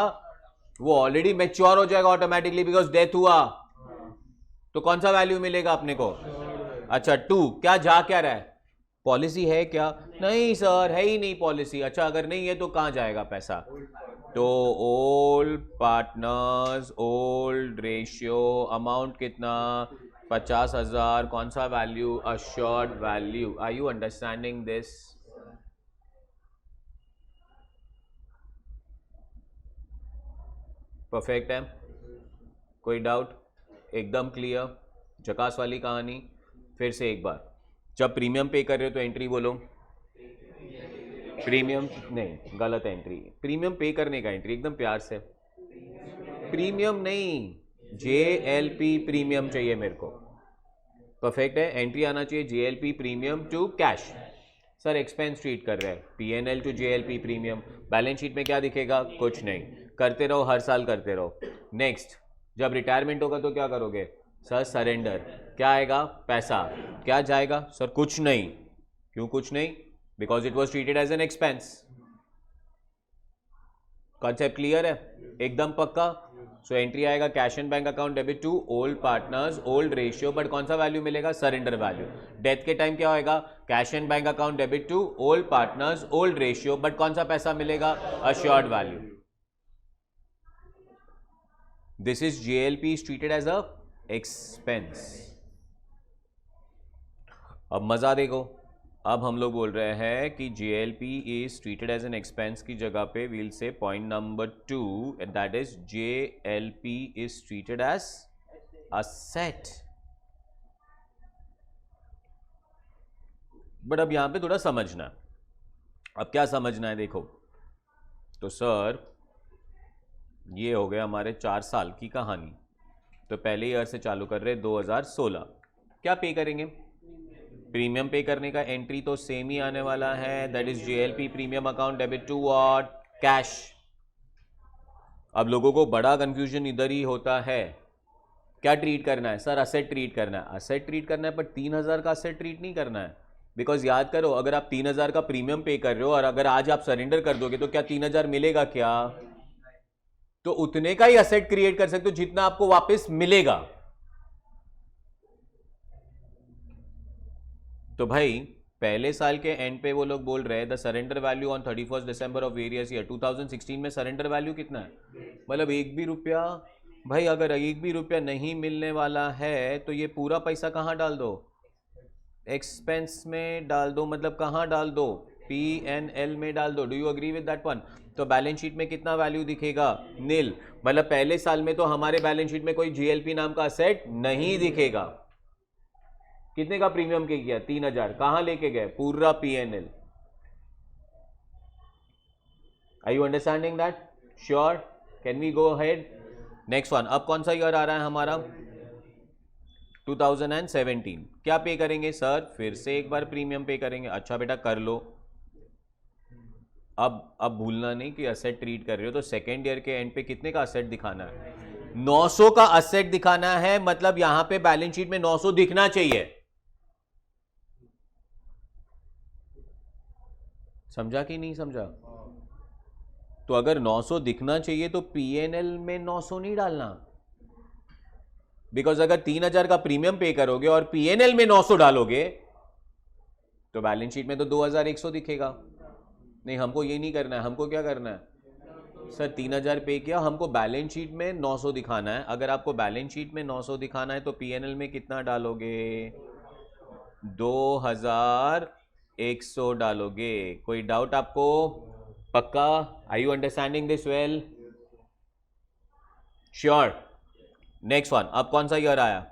A: वो ऑलरेडी मैच्योर हो जाएगा ऑटोमेटिकली बिकॉज डेथ हुआ। तो कौन सा वैल्यू मिलेगा अपने को? अच्छा 2। क्या जा क्या रहा है? पॉलिसी है क्या? नहीं सर, है ही नहीं पॉलिसी। अच्छा अगर नहीं है तो कहां जाएगा पैसा? तो old partners, old ratio, amount कितना? 50,000। कौन सा value? Assured value. Are you understanding this? Perfect है? कोई डाउट? एकदम क्लियर, झकास वाली कहानी। फिर से एक बार, जब प्रीमियम पे कर रहे हो तो एंट्री बोलो। प्रीमियम नहीं, गलत एंट्री। प्रीमियम पे करने का एंट्री, एकदम प्यार से। प्रीमियम नहीं, JLP प्रीमियम चाहिए मेरे को। परफेक्ट है, एंट्री आना चाहिए JLP premium to cash. Sir expense treat कर रहे हैं, PNL to JLP premium. Balance sheet में क्या दिखेगा? कुछ नहीं। करते रहो, हर साल करते रहो। नेक्स्ट, जब रिटायरमेंट होगा तो क्या करोगे? Sir surrender. क्या आएगा? पैसा। क्या जाएगा? सर कुछ नहीं। क्यों कुछ नहीं? Because it was treated as an expense. Concept clear है? एकदम पक्का। सो एंट्री आएगा cash and bank account debit to old partners, old ratio, but कौन सा वैल्यू मिलेगा? Surrender value. डेथ के टाइम क्या होएगा? Cash and bank account debit to old partners, old ratio, but कौन सा पैसा मिलेगा? Assured value. This is JLP is treated as a expense। अब मजा देखो, अब हम लोग बोल रहे हैं कि JLP is treated as an expense की जगह पे we'll say point number 2 and that is JLP is treated as asset। But अब यहां पे थोड़ा समझना है। अब क्या समझना है देखो, तो सर ये हो गया हमारे 4 साल की कहानी। तो पहले ईयर से चालू कर रहे 2016। क्या पे करेंगे? प्रीमियम पे करने का एंट्री तो सेम ही आने वाला है, that is JLP premium account debit to what? Cash. अब लोगों को बड़ा कंफ्यूजन इधर ही होता है, क्या ट्रीट करना है? सर असेट ट्रीट करना है। असेट ट्रीट करना है, पर 3,000 का असेट ट्रीट नहीं करना है। बिकॉज याद करो, अगर आप 3,000 का प्रीमियम पे कर रहे हो और अगर आज आप सरेंडर कर दोगे तो क्या 3,000 मिलेगा? क्या तो उतने का ही असेट क्रिएट कर सकते हो जितना आपको वापस मिलेगा। तो भाई पहले साल के एंड पे वो लोग बोल रहे हैं the surrender value on 31 December of various year. 2016 में सरेंडर वैल्यू कितना है? मतलब 1 भी रुपया। भाई अगर 1 भी रुपया नहीं मिलने वाला है तो ये पूरा पैसा कहां डाल दो? एक्सपेंस में डाल दो। मतलब कहां डाल दो? PNL में डाल दो। Do you agree with that one? तो बैलेंस शीट में कितना वैल्यू दिखेगा? नील। मतलब पहले साल में तो हमारे बैलेंस शीट में कोई JLP नाम का असेट नहीं दिखेगा। कितने का प्रीमियम के किया? 3,000। कहां लेके गए? पूरा PNL। Are you understanding that? Sure? Can we go ahead? Next one. अब कौन सा ईयर आ रहा है हमारा? 2017। क्या पे करेंगे सर? फिर से एक बार प्रीमियम पे करेंगे। अच्छा बेटा कर लो। अब भूलना नहीं कि असेट ट्रीट कर रहे हो तो सेकेंड ईयर के एंड पे कितने का असेट दिखाना है? 900 का असेट दिखाना है। मतलब यहां पे बैलेंस शीट में 900 दिखना चाहिए। समझा कि नहीं समझा? तो अगर 900 दिखना चाहिए तो PNL में 900 नहीं डालना, बिकॉज अगर 3,000 का प्रीमियम पे करोगे और PNL में 900 डालोगे तो बैलेंस शीट में तो 2,100 दिखेगा। नहीं, हमको ये नहीं करना है। हमको क्या करना है? सर 3,000 पे किया, हमको बैलेंस शीट में 900 दिखाना है। अगर आपको बैलेंस शीट में 900 दिखाना है तो PNL में कितना डालोगे? 2,100 डालोगे। कोई डाउट आपको? पक्का? Are you understanding this well? Sure? Next one. अब कौन सा ईयर आया?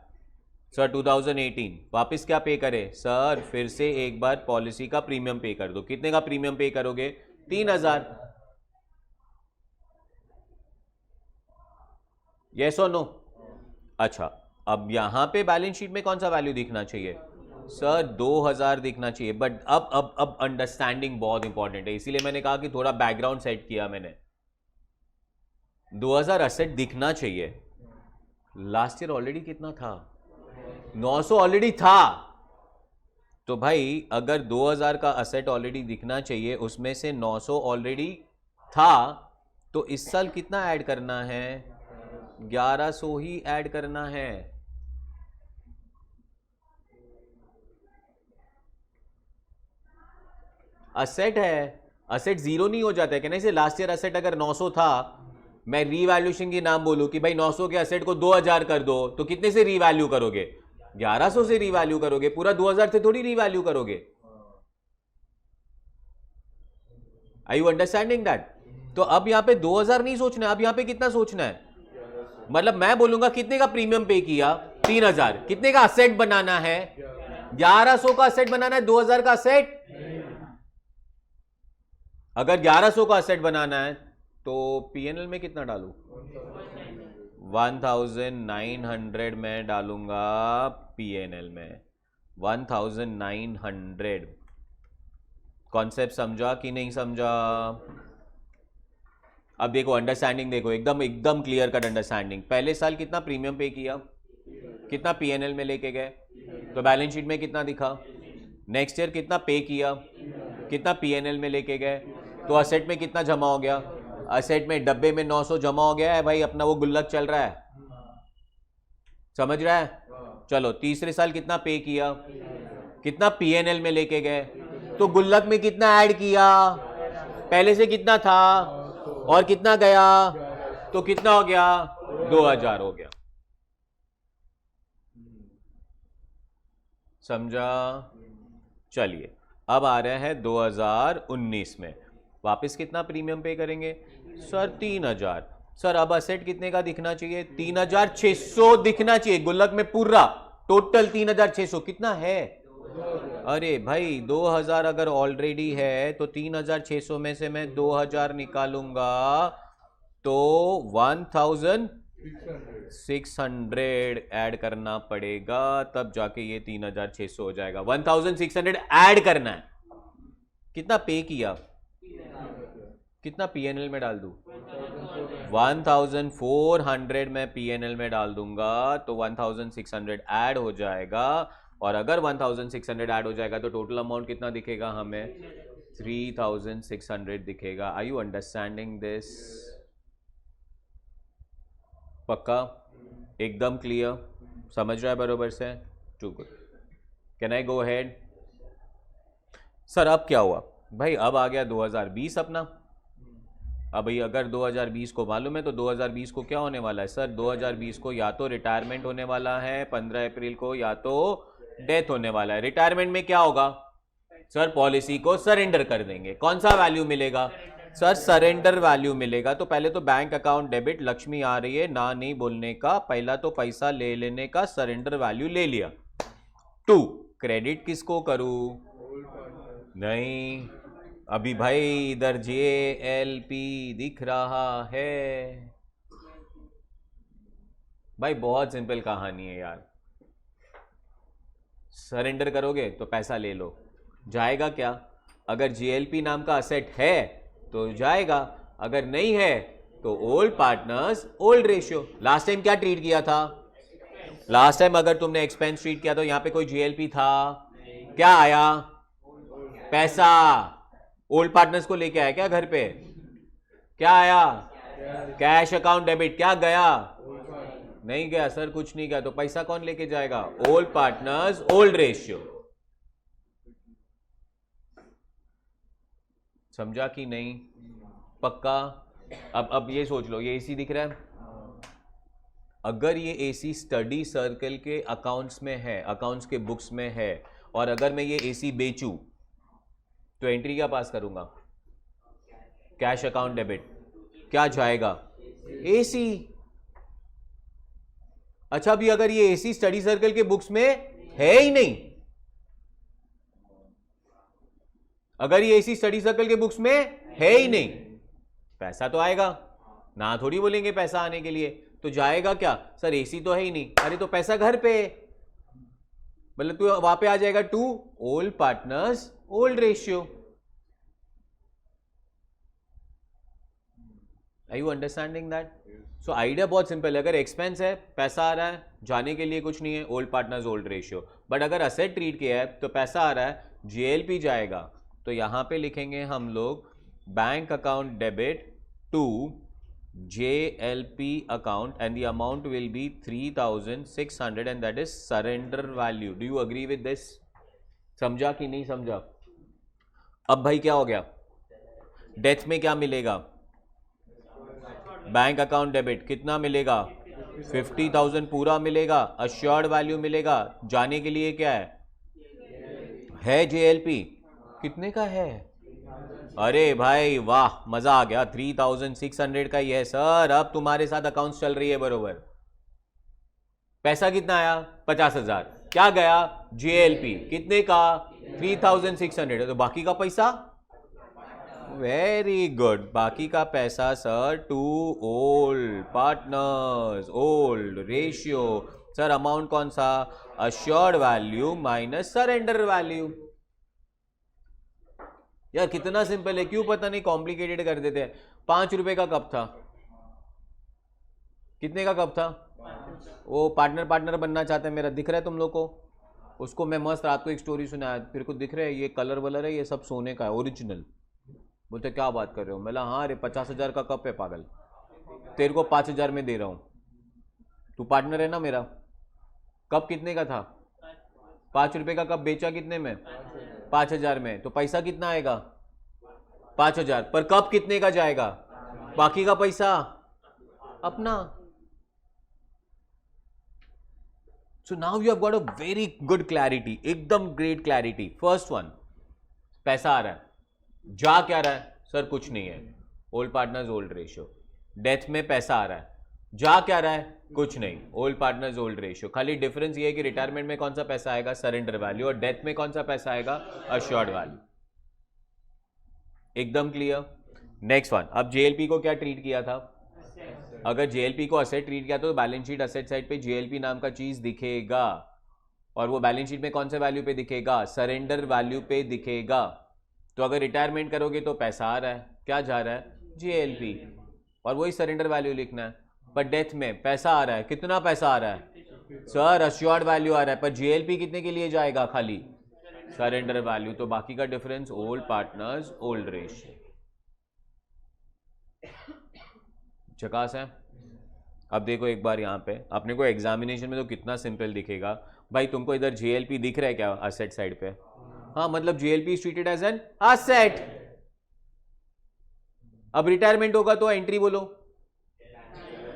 A: सर 2018। वापस क्या पे करे? सर फिर से एक बार पॉलिसी का प्रीमियम पे कर दो। कितने का प्रीमियम पे करोगे? 3,000। यस और नो? अच्छा अब यहां पे बैलेंस शीट में कौन सा वैल्यू दिखना चाहिए सर? 2000 दिखना चाहिए। बट अब अंडरस्टैंडिंग बहुत इंपॉर्टेंट है, इसीलिए मैंने कहा कि थोड़ा बैकग्राउंड सेट किया मैंने। 2000 असेट दिखना चाहिए। लास्ट ईयर ऑलरेडी कितना था? 900 ऑलरेडी था। तो भाई अगर 2000 का असेट ऑलरेडी दिखना चाहिए, उसमें से 900 ऑलरेडी था, तो इस साल कितना ऐड करना है? 1100 ही ऐड करना है। असेट है, असेट जीरो नहीं हो जाता है क्या? नहीं से लास्ट ईयर असेट अगर 900 था, मैं रीवैल्यूएशन की नाम बोलूं कि भाई 900 के असेट को 2000 कर दो, तो कितने से रीवैल्यू करोगे? 1100 से रीवैल्यू करोगे, पूरा 2000 से थोड़ी रीवैल्यू करोगे। Are you understanding that? तो अब यहां पे 2000 नहीं सोचना है, अब यहां पे कितना सोचना है? मतलब मैं बोलूंगा कितने का प्रीमियम पे किया? 3000। कितने का असेट बनाना है? 1100 का असेट बनाना है, 2000 का असेट। अगर 1100 का असेट बनाना है तो पीएनएल में कितना डालूं? 1900 में डालूंगा पीएनएल में। 1900। कॉन्सेप्ट समझा कि नहीं समझा? अब देखो अंडरस्टैंडिंग, देखो एकदम क्लियर कट अंडरस्टैंडिंग। पहले साल कितना प्रीमियम पे किया, कितना पीएनएल में लेके गए, तो बैलेंस शीट में कितना दिखा? नेक्स्ट ईयर कितना पे किया, कितना पीएनएल में लेके गए, तो असेट में कितना जमा हो गया? असेट में डब्बे में 900 जमा हो गया है भाई, अपना वो गुल्लक चल रहा है। समझ रहा है? चलो तीसरे साल कितना पे किया, कितना पीएनएल में लेके गए, तो गुल्लक में कितना ऐड किया? पहले से कितना था और कितना गया, तो कितना हो गया? 2000 हो गया। समझा? चलिए अब आ रहे हैं 2019 में। वापस कितना प्रीमियम पे करेंगे सर? 3000। सर अब असेट कितने का दिखना चाहिए? 3600 दिखना चाहिए गुल्लक में पूरा, टोटल 3600। कितना है? अरे भाई 2000 अगर ऑलरेडी है तो 3600 में से मैं 2000 निकालूंगा तो 1600 ऐड करना पड़ेगा, तब जाके ये 3600 हो जाएगा। 1600 ऐड करना है। कितना पे किया, कितना पीएनएल में डाल दूं? 1400 में पीएनएल में डाल दूंगा तो 1600 ऐड हो जाएगा। और अगर 1600 ऐड हो जाएगा तो टोटल अमाउंट कितना दिखेगा हमें? 3600 दिखेगा। Are you understanding this? पक्का? एकदम क्लियर? समझ रहा है बरोबर से? Too good. Can I go ahead? Sir अब क्या हुआ भाई? अब आ गया 2020 अपना। अब भाई अगर 2020 को मालूम है तो 2020 को क्या होने वाला है सर? 2020 को या तो रिटायरमेंट होने वाला है 15 अप्रैल को, या तो डेथ होने वाला है। रिटायरमेंट में क्या होगा सर? पॉलिसी को सरेंडर कर देंगे। कौन सा वैल्यू मिलेगा सर? सरेंडर वैल्यू मिलेगा। तो पहले तो बैंक अकाउंट डेबिट, लक्ष्मी आ रही है ना नहीं बोलने का, पहला तो पैसा ले लेने का, सरेंडर वैल्यू ले लिया। 2 क्रेडिट किसको करूं? नहीं अभी भाई इधर JLP दिख रहा है भाई। बहुत सिंपल कहानी है यार। सरेंडर करोगे तो पैसा ले लो, जाएगा क्या? अगर JLP नाम का असेट है तो जाएगा, अगर नहीं है तो old partners old ratio. Last time क्या ट्रीट किया था? लास्ट टाइम अगर तुमने एक्सपेंस ट्रीट किया तो यहां पे कोई JLP था? क्या आया? पैसा। ओल्ड पार्टनर्स को लेके आया क्या घर पे? क्या आया? Cash account debit. क्या गया? नहीं गया सर, कुछ नहीं गया। तो पैसा कौन लेके जाएगा? Old partners old ratio. समझा कि नहीं? पक्का? अब ये सोच लो, ये एसी दिख रहा है। अगर ये एसी स्टडी सर्कल के अकाउंट्स में है, अकाउंट्स के बुक्स में है, और अगर मैं ये एसी बेचूं तो एंट्री क्या पास करूंगा? Cash account debit. क्या जाएगा? एसी। अच्छा भी अगर ये एसी स्टडी सर्कल के बुक्स में है ही नहीं, अगर ये एसी स्टडी सर्कल के बुक्स में है ही नहीं, पैसा तो आएगा ना, थोड़ी बोलेंगे पैसा आने के लिए। तो जाएगा क्या सर, एसी तो है ही नहीं, अरे तो पैसा घर पे, मतलब तू वहां पे आ जाएगा to old partners old ratio. Are you understanding that? So idea बहुत सिंपल है, अगर एक्सपेंस है, पैसा आ रहा है, जाने के लिए कुछ नहीं है, old partners old ratio. But अगर असेट ट्रीट किया है तो पैसा आ रहा है, जेएलपी जाएगा, तो यहां पे लिखेंगे हम लोग bank account debit to JLP account and the amount will be 3,600 and that is surrender value. Do you agree with this? समझा कि नहीं समझा? अब भाई क्या हो गया, डेथ में क्या मिलेगा, बैंक अकाउंट डेबिट कितना मिलेगा, 50,000 पूरा मिलेगा, अश्योर्ड वैल्यू मिलेगा, जाने के लिए क्या है JLP, कितने का है, अरे भाई वाह मजा आ गया, 3,600 का ही है सर, अब तुम्हारे साथ अकाउंट्स चल रही है बरोबर। पैसा कितना आया 50,000, क्या गया JLP कितने का 3,600, तो बाकी का पैसा, वेरी गुड, बाकी का पैसा sir to old partners old ratio, sir amount कौन सा, assured value minus surrender value. यार कितना सिंपल है, क्यों पता नहीं कॉम्प्लिकेटेड कर देते हैं। 5 रुपए का कप था, कितने का कप था, वो पार्टनर बनना चाहते हैं मेरा, दिख रहा है तुम लोग को, उसको मैं मस्त रात को एक स्टोरी सुनाया, फिर को दिख रहा है ये कलर वलर है, ये सब सोने का है ओरिजिनल। बोलते क्या बात कर रहे हो, मैं हाँ अरे 50,000 का कप है पागल, तेरे को 5,000 में दे रहा हूँ, तू पार्टनर है ना मेरा। कप कितने का था, 5 रुपए का कप बेचा कितने में, 5,000 में, तो पैसा कितना आएगा 5,000, पर कप कितने का जाएगा, बाकी का पैसा अपना। So now you have got a very good clarity, एकदम ग्रेट क्लैरिटी। फर्स्ट वन, पैसा आ रहा है, जा क्या रहा है सर, कुछ नहीं है, old partners old ratio. Death में पैसा आ रहा है, जा क्या रहा है, कुछ नहीं, ओल्ड पार्टनर्स ओल्ड रेशियो। खाली डिफरेंस ये है कि रिटायरमेंट में कौन सा पैसा आएगा, सरेंडर वैल्यू, और डेथ में कौन सा पैसा आएगा, अश्योर्ड वैल्यू। एकदम क्लियर। नेक्स्ट वन, अब जेएलपी को क्या ट्रीट किया था, अगर जेएलपी को असेट ट्रीट किया तो बैलेंस शीट असेट साइड पे जेएलपी नाम का चीज दिखेगा, और वो बैलेंस शीट में कौन से वैल्यू पे दिखेगा, सरेंडर वैल्यू पे दिखेगा। तो अगर रिटायरमेंट करोगे तो पैसा आ रहा है, क्या जा रहा है, जेएलपी, और वही सरेंडर वैल्यू लिखना है। पर डेथ में पैसा आ रहा है, कितना पैसा आ रहा है सर, अश्योर्ड वैल्यू आ रहा है, पर जेएलपी कितने के लिए जाएगा, खाली सरेंडर वैल्यू, तो बाकी का difference old partners old ratio. झकास है। अब देखो एक बार यहाँ पे अपने को एग्जामिनेशन में तो कितना सिंपल दिखेगा भाई, तुमको इधर जेएलपी दिख रहा है क्या असेट साइड पे, हाँ मतलब JLP is treated as an asset. अब रिटायरमेंट होगा तो एंट्री बोलो,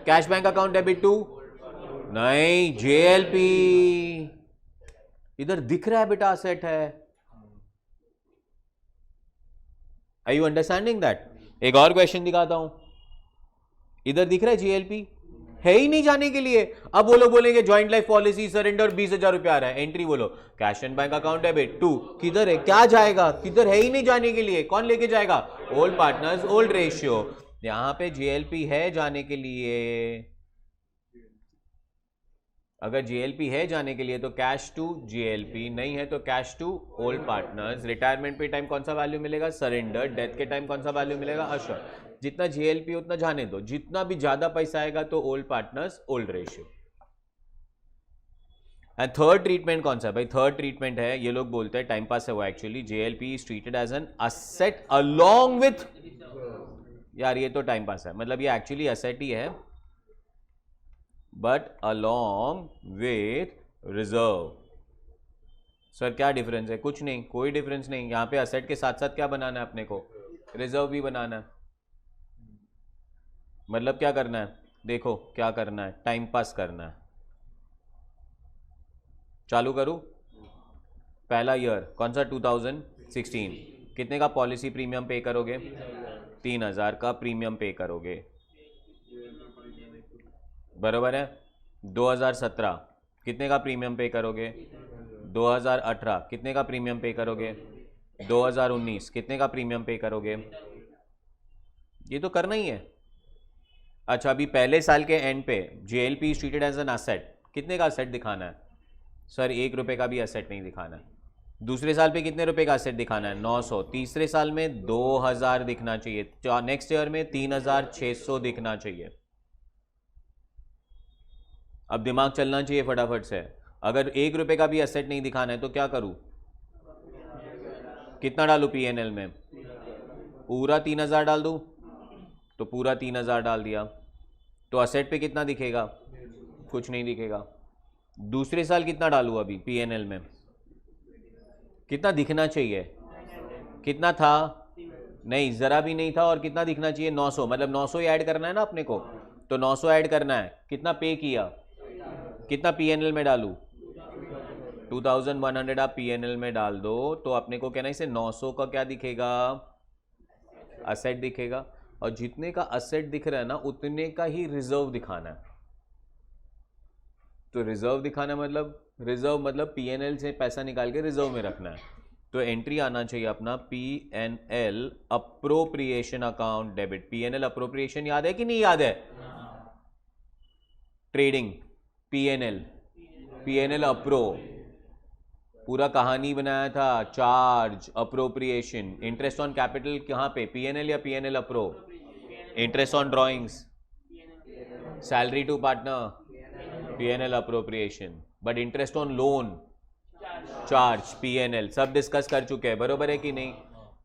A: cash bank account debit to, नहीं जेएलपी, इधर दिख रहा है बेटा असेट है। Are you understanding that? एक और क्वेश्चन दिखाता हूं, इधर दिख रहा है जेएलपी है ही नहीं जाने के लिए। अब वो लोग बोलेंगे ज्वाइंट लाइफ पॉलिसी सरेंडर 20,000 रुपया आ रहा है, एंट्री बोलो cash and bank account debit to, किधर है, क्या जाएगा, किधर है ही नहीं जाने के लिए, कौन लेके जाएगा, ओल्ड पार्टनर्स ओल्ड रेशियो। यहां पे जेएलपी है जाने के लिए, अगर जेएलपी है जाने के लिए तो कैश टू जेएलपी, नहीं है तो cash to old partners. Retirement पे टाइम कौन सा वैल्यू मिलेगा, सरेंडर, डेथ के टाइम कौन सा वैल्यू मिलेगा, अश्योर्ड। जितना जेएलपी उतना जाने दो, जितना भी ज्यादा पैसा आएगा तो old partners old ratio. And third treatment कौन सा है भाई, थर्ड ट्रीटमेंट है, ये लोग बोलते हैं टाइम पास है वो, actually JLP is treated as an asset along with, यार ये तो टाइम पास है, मतलब ये एक्चुअली असेट ही है but along with reserve. Sir क्या डिफरेंस है, कुछ नहीं, कोई डिफरेंस नहीं, यहां पे असेट के साथ साथ क्या बनाना है अपने को, रिजर्व भी बनाना है। मतलब क्या करना है, देखो क्या करना है, टाइम पास करना है। चालू करूं, पहला ईयर कौन सा, 2016, कितने का पॉलिसी प्रीमियम पे करोगे, 3,000 का प्रीमियम पे करोगे, बराबर है। 2017 कितने का प्रीमियम पे करोगे, 2018 कितने का प्रीमियम पे करोगे, 2019 कितने का प्रीमियम पे करोगे, ये तो करना ही है। अच्छा, अभी पहले साल के एंड पे JLP is treated as an asset, कितने का असेट दिखाना है सर? 1 रुपये का भी असेट नहीं दिखाना है। दूसरे साल पे कितने रुपए का असेट दिखाना है? 900। तीसरे साल में 2000 दिखना चाहिए। नेक्स्ट ईयर में 3600 दिखना चाहिए। अब दिमाग चलना चाहिए फटाफट से। अगर 1 रुपये का भी असेट नहीं दिखाना है तो क्या करूं? कितना डालू PNL में? पूरा 3000 डाल दूं? तो पूरा 3000 डाल दिया, तो असेट पे कितना दिखेगा? कुछ नहीं दिखेगा। दूसरे साल कितना डालूं अभी PNL में? कितना दिखना चाहिए? कितना था? नहीं, ज़रा भी नहीं था। और कितना दिखना चाहिए? 900। मतलब 900 ही ऐड करना है ना अपने को, तो 900 ऐड करना है। कितना पे किया? कितना PNL में डालूं? 2100 आप PNL में डाल दो, तो अपने को कहना है इसे 900 का क्या दिखेगा? असेट दिखेगा। और जितने का असेट दिख रहा है ना, उतने का ही रिजर्व दिखाना है। तो रिजर्व दिखाना मतलब, रिजर्व मतलब PNL से पैसा निकाल के रिजर्व में रखना है। तो एंट्री आना चाहिए अपना PNL appropriation account debit. PNL appropriation याद है कि नहीं याद है? ट्रेडिंग PNL अप्रो, पूरा कहानी बनाया था। Charge, appropriation, interest on capital कहाँ पे? PNL या PNL appro? Interest on drawings, salary to partner, PNL appropriation. But interest on loan, charge, PNL। सब डिस्कस कर चुके हैं, बरोबर है कि नहीं?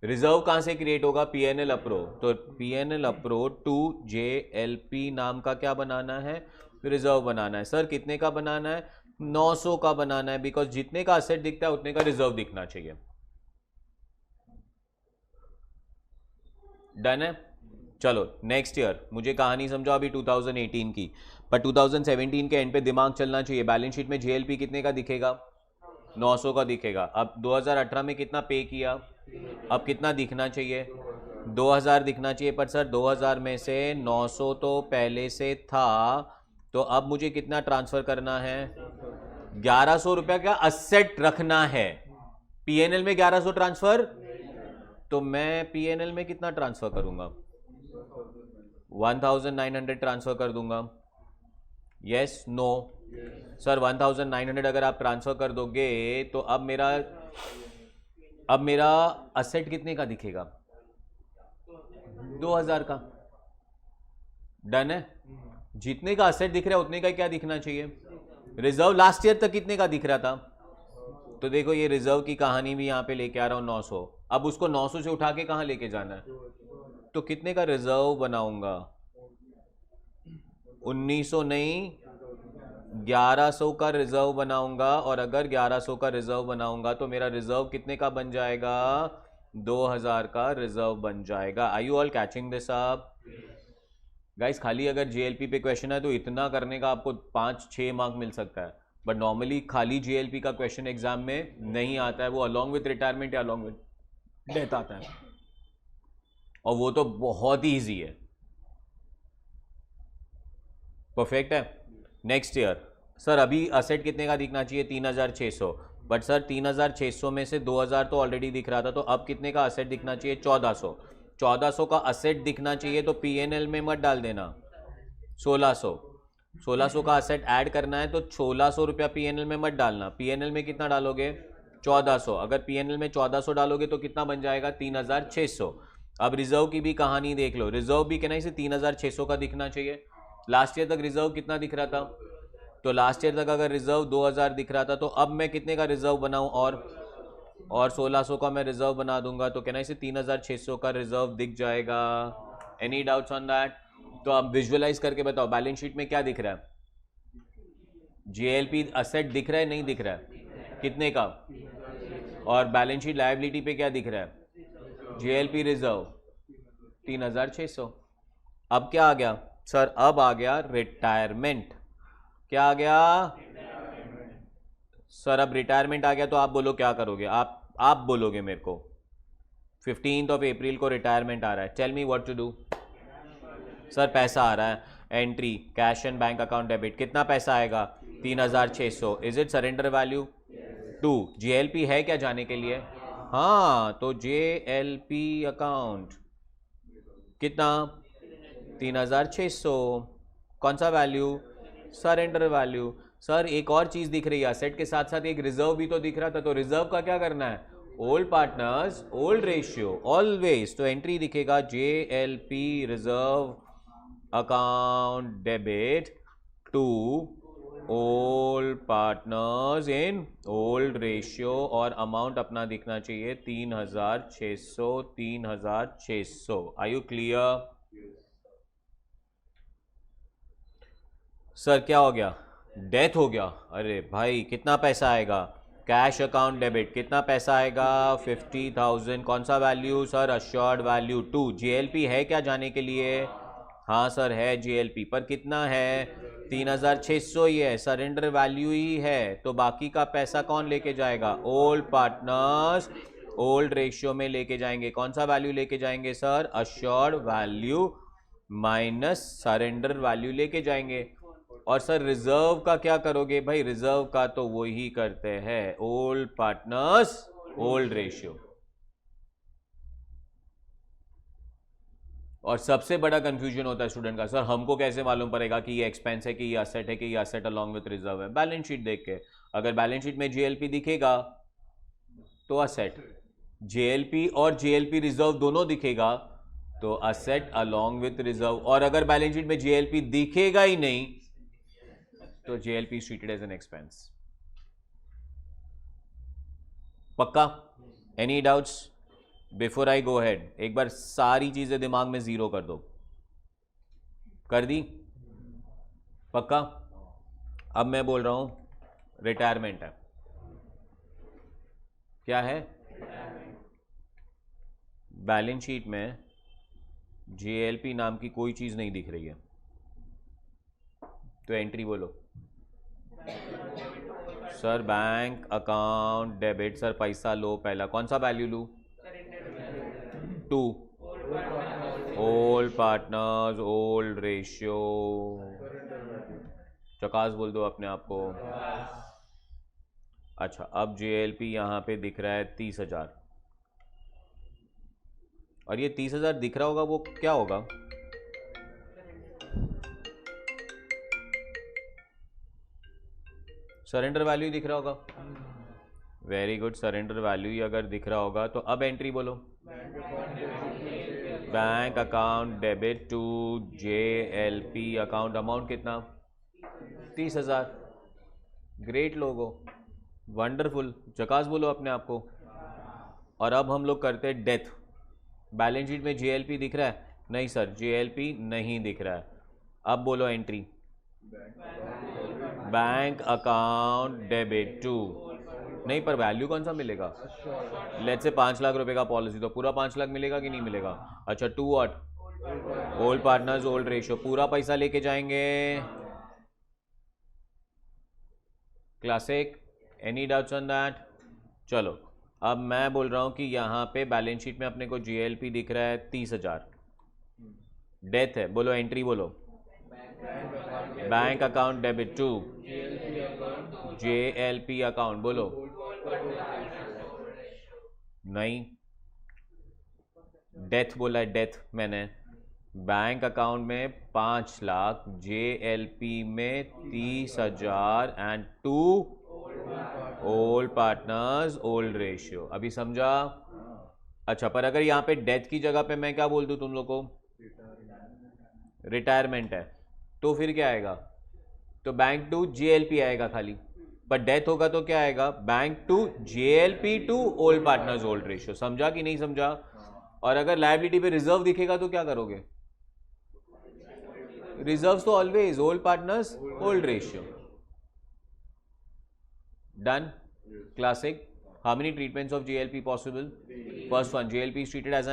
A: रिजर्व कहां से क्रिएट होगा? PNL अप्रो। तो PNL अप्रो टू JLP नाम का क्या बनाना है? रिजर्व बनाना है। सर कितने का बनाना है? 900 का बनाना है, बिकॉज जितने का असेट दिखता है उतने का रिजर्व दिखना चाहिए। डन है? चलो नेक्स्ट ईयर मुझे कहानी समझो अभी 2018 की, पर 2017 के एंड पे दिमाग चलना चाहिए। बैलेंस शीट में JLP कितने का दिखेगा? 900 का दिखेगा। अब 2018 में कितना पे किया? अब कितना दिखना चाहिए? 2000 दिखना चाहिए। पर सर 2000 में से 900 तो पहले से था, तो अब मुझे कितना ट्रांसफर करना है? 1100 रुपया का असेट रखना है। PNL में 1100 ट्रांसफर, तो मैं PNL में कितना ट्रांसफर करूंगा? 1900 ट्रांसफर कर दूंगा। Yes no? सर 1900 अगर आप ट्रांसफर कर दोगे तो अब मेरा असेट कितने का दिखेगा? 2000 का। डन है? जितने का असेट दिख रहा है उतने का क्या दिखना चाहिए? रिजर्व लास्ट ईयर तक कितने का दिख रहा था? तो देखो ये रिजर्व की कहानी भी यहां पे लेके आ रहा हूं 900। अब उसको 900 से उठा के कहां लेके जाना है? तो कितने का रिजर्व बनाऊंगा? 1900 नहीं, 1100 का रिजर्व बनाऊंगा। और अगर 1100 का रिजर्व बनाऊंगा तो मेरा रिजर्व कितने का बन जाएगा? 2000 का रिजर्व बन जाएगा। Are you all catching this up? Guys खाली अगर JLP पे क्वेश्चन है तो इतना करने का आपको 5-6 मार्क मिल सकता है, बट नॉर्मली खाली JLP का क्वेश्चन एग्जाम में नहीं आता है। वो अलॉन्ग विथ रिटायरमेंट या अलॉन्ग विथ डेथ आता है, और वो तो बहुत ही ईजी है। परफेक्ट है? नेक्स्ट ईयर सर अभी असेट कितने का दिखना चाहिए? 3600। बट सर 3600 में से 2000 तो ऑलरेडी दिख रहा था, तो अब कितने का असेट दिखना चाहिए? 1400। 1400 का असेट दिखना चाहिए, तो PNL में मत डाल देना 1600। 1600 का असेट ऐड करना है, तो 1600 रुपया PNL में मत डालना। PNL में कितना डालोगे? 1400। अगर PNL में 1400 डालोगे तो कितना बन जाएगा? 3600। अब रिजर्व की भी कहानी देख लो। रिजर्व भी कहना इसे 3600 का दिखना चाहिए। लास्ट ईयर तक रिजर्व कितना दिख रहा था? तो लास्ट ईयर तक अगर रिजर्व 2000 दिख रहा था, तो अब मैं कितने का रिजर्व बनाऊं? और 1600 का मैं रिजर्व बना दूंगा, तो कहना इसे 3600 का रिजर्व दिख जाएगा। Any doubts on that? तो अब विजुअलाइज करके बताओ बैलेंस शीट में क्या दिख रहा है? JLP असेट दिख रहा है नहीं दिख रहा है? कितने का? और बैलेंस शीट लायबिलिटी पे क्या दिख रहा है? JLP reserve 3600। अब क्या आ गया सर? अब आ गया रिटायरमेंट। क्या आ गया सर? अब रिटायरमेंट आ गया, तो आप बोलो क्या करोगे? आप बोलोगे मेरे को 15 अप्रैल को रिटायरमेंट आ रहा है, tell me what to do. Sir पैसा आ रहा है, entry cash and bank account debit. कितना पैसा आएगा? 3600। Is it surrender value 2? JLP है क्या जाने के लिए? हाँ, तो JLP अकाउंट कितना? 3600। कौन सा वैल्यू? Surrender value. सर एक और चीज दिख रही है, असेट के साथ साथ एक रिजर्व भी तो दिख रहा था, तो रिजर्व का क्या करना है? Old partners old ratio always. तो एंट्री दिखेगा JLP reserve account debit to old partners in old ratio, और अमाउंट अपना दिखना चाहिए 3600। 3600। Are you clear? सर क्या हो गया? डेथ हो गया। अरे भाई कितना पैसा आएगा? कैश अकाउंट डेबिट कितना पैसा आएगा? 50,000। कौन सा value? Sir assured value 2। JLP है क्या जाने के लिए? हाँ सर है JLP, पर कितना है? 3600 ही है, सरेंडर वैल्यू ही है, तो बाकी का पैसा कौन लेके जाएगा? ओल्ड पार्टनर्स ओल्ड रेशियो में लेके जाएंगे। कौन सा वैल्यू लेके जाएंगे sir? Assured value minus surrender value लेके जाएंगे। और सर रिजर्व का क्या करोगे भाई? रिजर्व का तो वो ही करते हैं, ओल्ड पार्टनर्स ओल्ड रेशियो। और सबसे बड़ा कंफ्यूजन होता है स्टूडेंट का, सर हमको कैसे मालूम पड़ेगा कि ये एक्सपेंस है कि ये असेट है कि ये असेट अलोंग विद रिजर्व है? बैलेंस शीट देख के। अगर बैलेंस शीट में JLP दिखेगा तो असेट, JLP और JLP रिजर्व दोनों दिखेगा तो असेट अलोंग विद रिजर्व, और अगर बैलेंस शीट में JLP दिखेगा ही नहीं तो JLP is treated as an expense। पक्का? Any doubts before I go head? एक बार सारी चीजें दिमाग में जीरो कर दो। कर दी? पक्का? अब मैं बोल रहा हूं रिटायरमेंट है। क्या है? बैलेंस शीट में JLP नाम की कोई चीज नहीं दिख रही है, तो एंट्री बोलो। Sir bank account debit, sir पैसा लो पहला, कौन सा वैल्यू लूँ? 2। Old partners old ratio. चकास बोल दो अपने आप को। अच्छा अब JLP यहाँ पे दिख रहा है 30,000, और ये 30,000 दिख रहा होगा वो क्या होगा? सरेंडर वैल्यू दिख रहा होगा। वेरी गुड, सरेंडर वैल्यू ही अगर दिख रहा होगा तो अब एंट्री बोलो। Bank account debit to JLP account, amount कितना? 30,000। ग्रेट लोगो, वंडरफुल, चकास बोलो अपने आप को। और अब हम लोग करते हैं डेथ। बैलेंस शीट में JLP दिख रहा है? नहीं सर JLP नहीं दिख रहा है। अब बोलो entry. Bank account debit to, नहीं पर वैल्यू कौन सा मिलेगा? लेट्स से 5 लाख रुपए का पॉलिसी, तो पूरा 5 लाख मिलेगा कि नहीं मिलेगा? अच्छा 2 what? Old partners old ratio, पूरा पैसा लेके जाएंगे। Classic, any doubts on that? चलो अब मैं बोल रहा हूं कि यहाँ पे बैलेंस शीट में अपने को JLP दिख रहा है 30,000, डेथ है, बोलो एंट्री बोलो। Bank account debit to JLP account, बोलो। नहीं, डेथ बोला है, डेथ मैंने। बैंक अकाउंट में 5 लाख, JLP में 30,000 and 2 old partners old ratio. अभी समझा? अच्छा पर अगर यहाँ पे डेथ की जगह पे मैं क्या बोल दूं तुम लोग को? रिटायरमेंट है, तो फिर क्या आएगा? तो बैंक टू JLP आएगा खाली, पर डेथ होगा तो क्या आएगा? Bank to JLP to old partners old ratio. समझा कि नहीं समझा? और अगर लायबिलिटी पे रिजर्व दिखेगा तो क्या करोगे? रिजर्व्स तो always old partners old ratio. Done? Classic. How many treatments of JLP possible? First one, JLP is treated as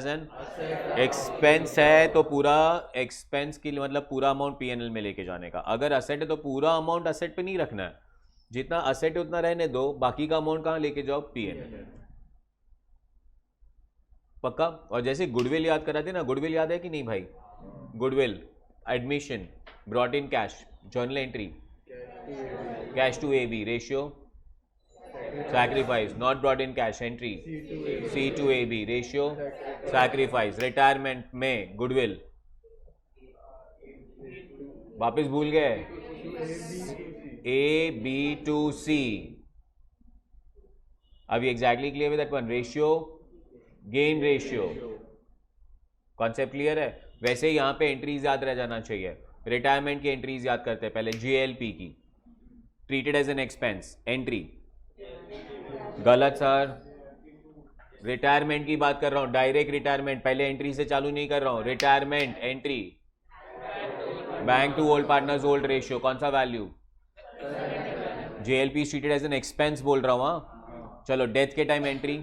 A: an expense है, तो पूरा एक्सपेंस के लिए मतलब पूरा अमाउंट PNL में लेके जाने का। अगर असेट है तो पूरा अमाउंट असेट पे नहीं रखना है, जितना असेट है उतना रहने दो, बाकी का अमाउंट कहाँ लेके जाओ? PNL। पक्का? और जैसे गुडविल याद कराते ना, गुडविल याद है कि नहीं भाई? Goodwill admission, brought in cash, journal entry, cash to AB ratio sacrifice, not brought in cash entry, C2AB ratio, sacrifice, retirement में goodwill, वापस भूल गए, AB to C. Are we exactly clear with that one? Ratio, gain ratio, concept clear है? वैसे ही यहाँ पे entries याद रह जाना चाहिए. रिटायरमेंट की एंट्रीज याद करते हैं पहले. JLP की treated as an expense entry, गलत सर. रिटायरमेंट की बात कर रहा हूँ, डायरेक्ट रिटायरमेंट, पहले एंट्री से चालू नहीं कर रहा हूँ. Retirement entry, bank to old partners old ratio, कौन सा value? JLP treated as an expense बोल रहा हूँ. हाँ चलो, डेथ के time entry,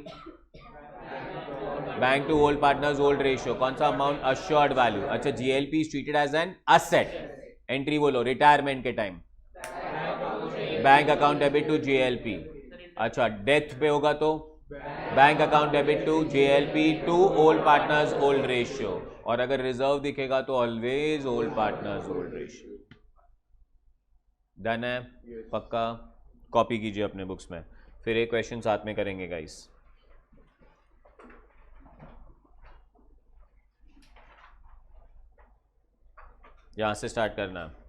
A: bank to old partners old ratio, कौन सा अमाउंट? Assured value. अच्छा, JLP is treated as an asset, entry बोलो. रिटायरमेंट के time bank account debit to JLP. अच्छा, डेथ पे होगा तो bank account debit to JLP to old partners old ratio. और अगर रिजर्व दिखेगा तो always old partners old ratio. Done है? पक्का? कॉपी कीजिए अपने बुक्स में. फिर एक क्वेश्चन साथ में करेंगे गाइस. यहां से स्टार्ट करना है.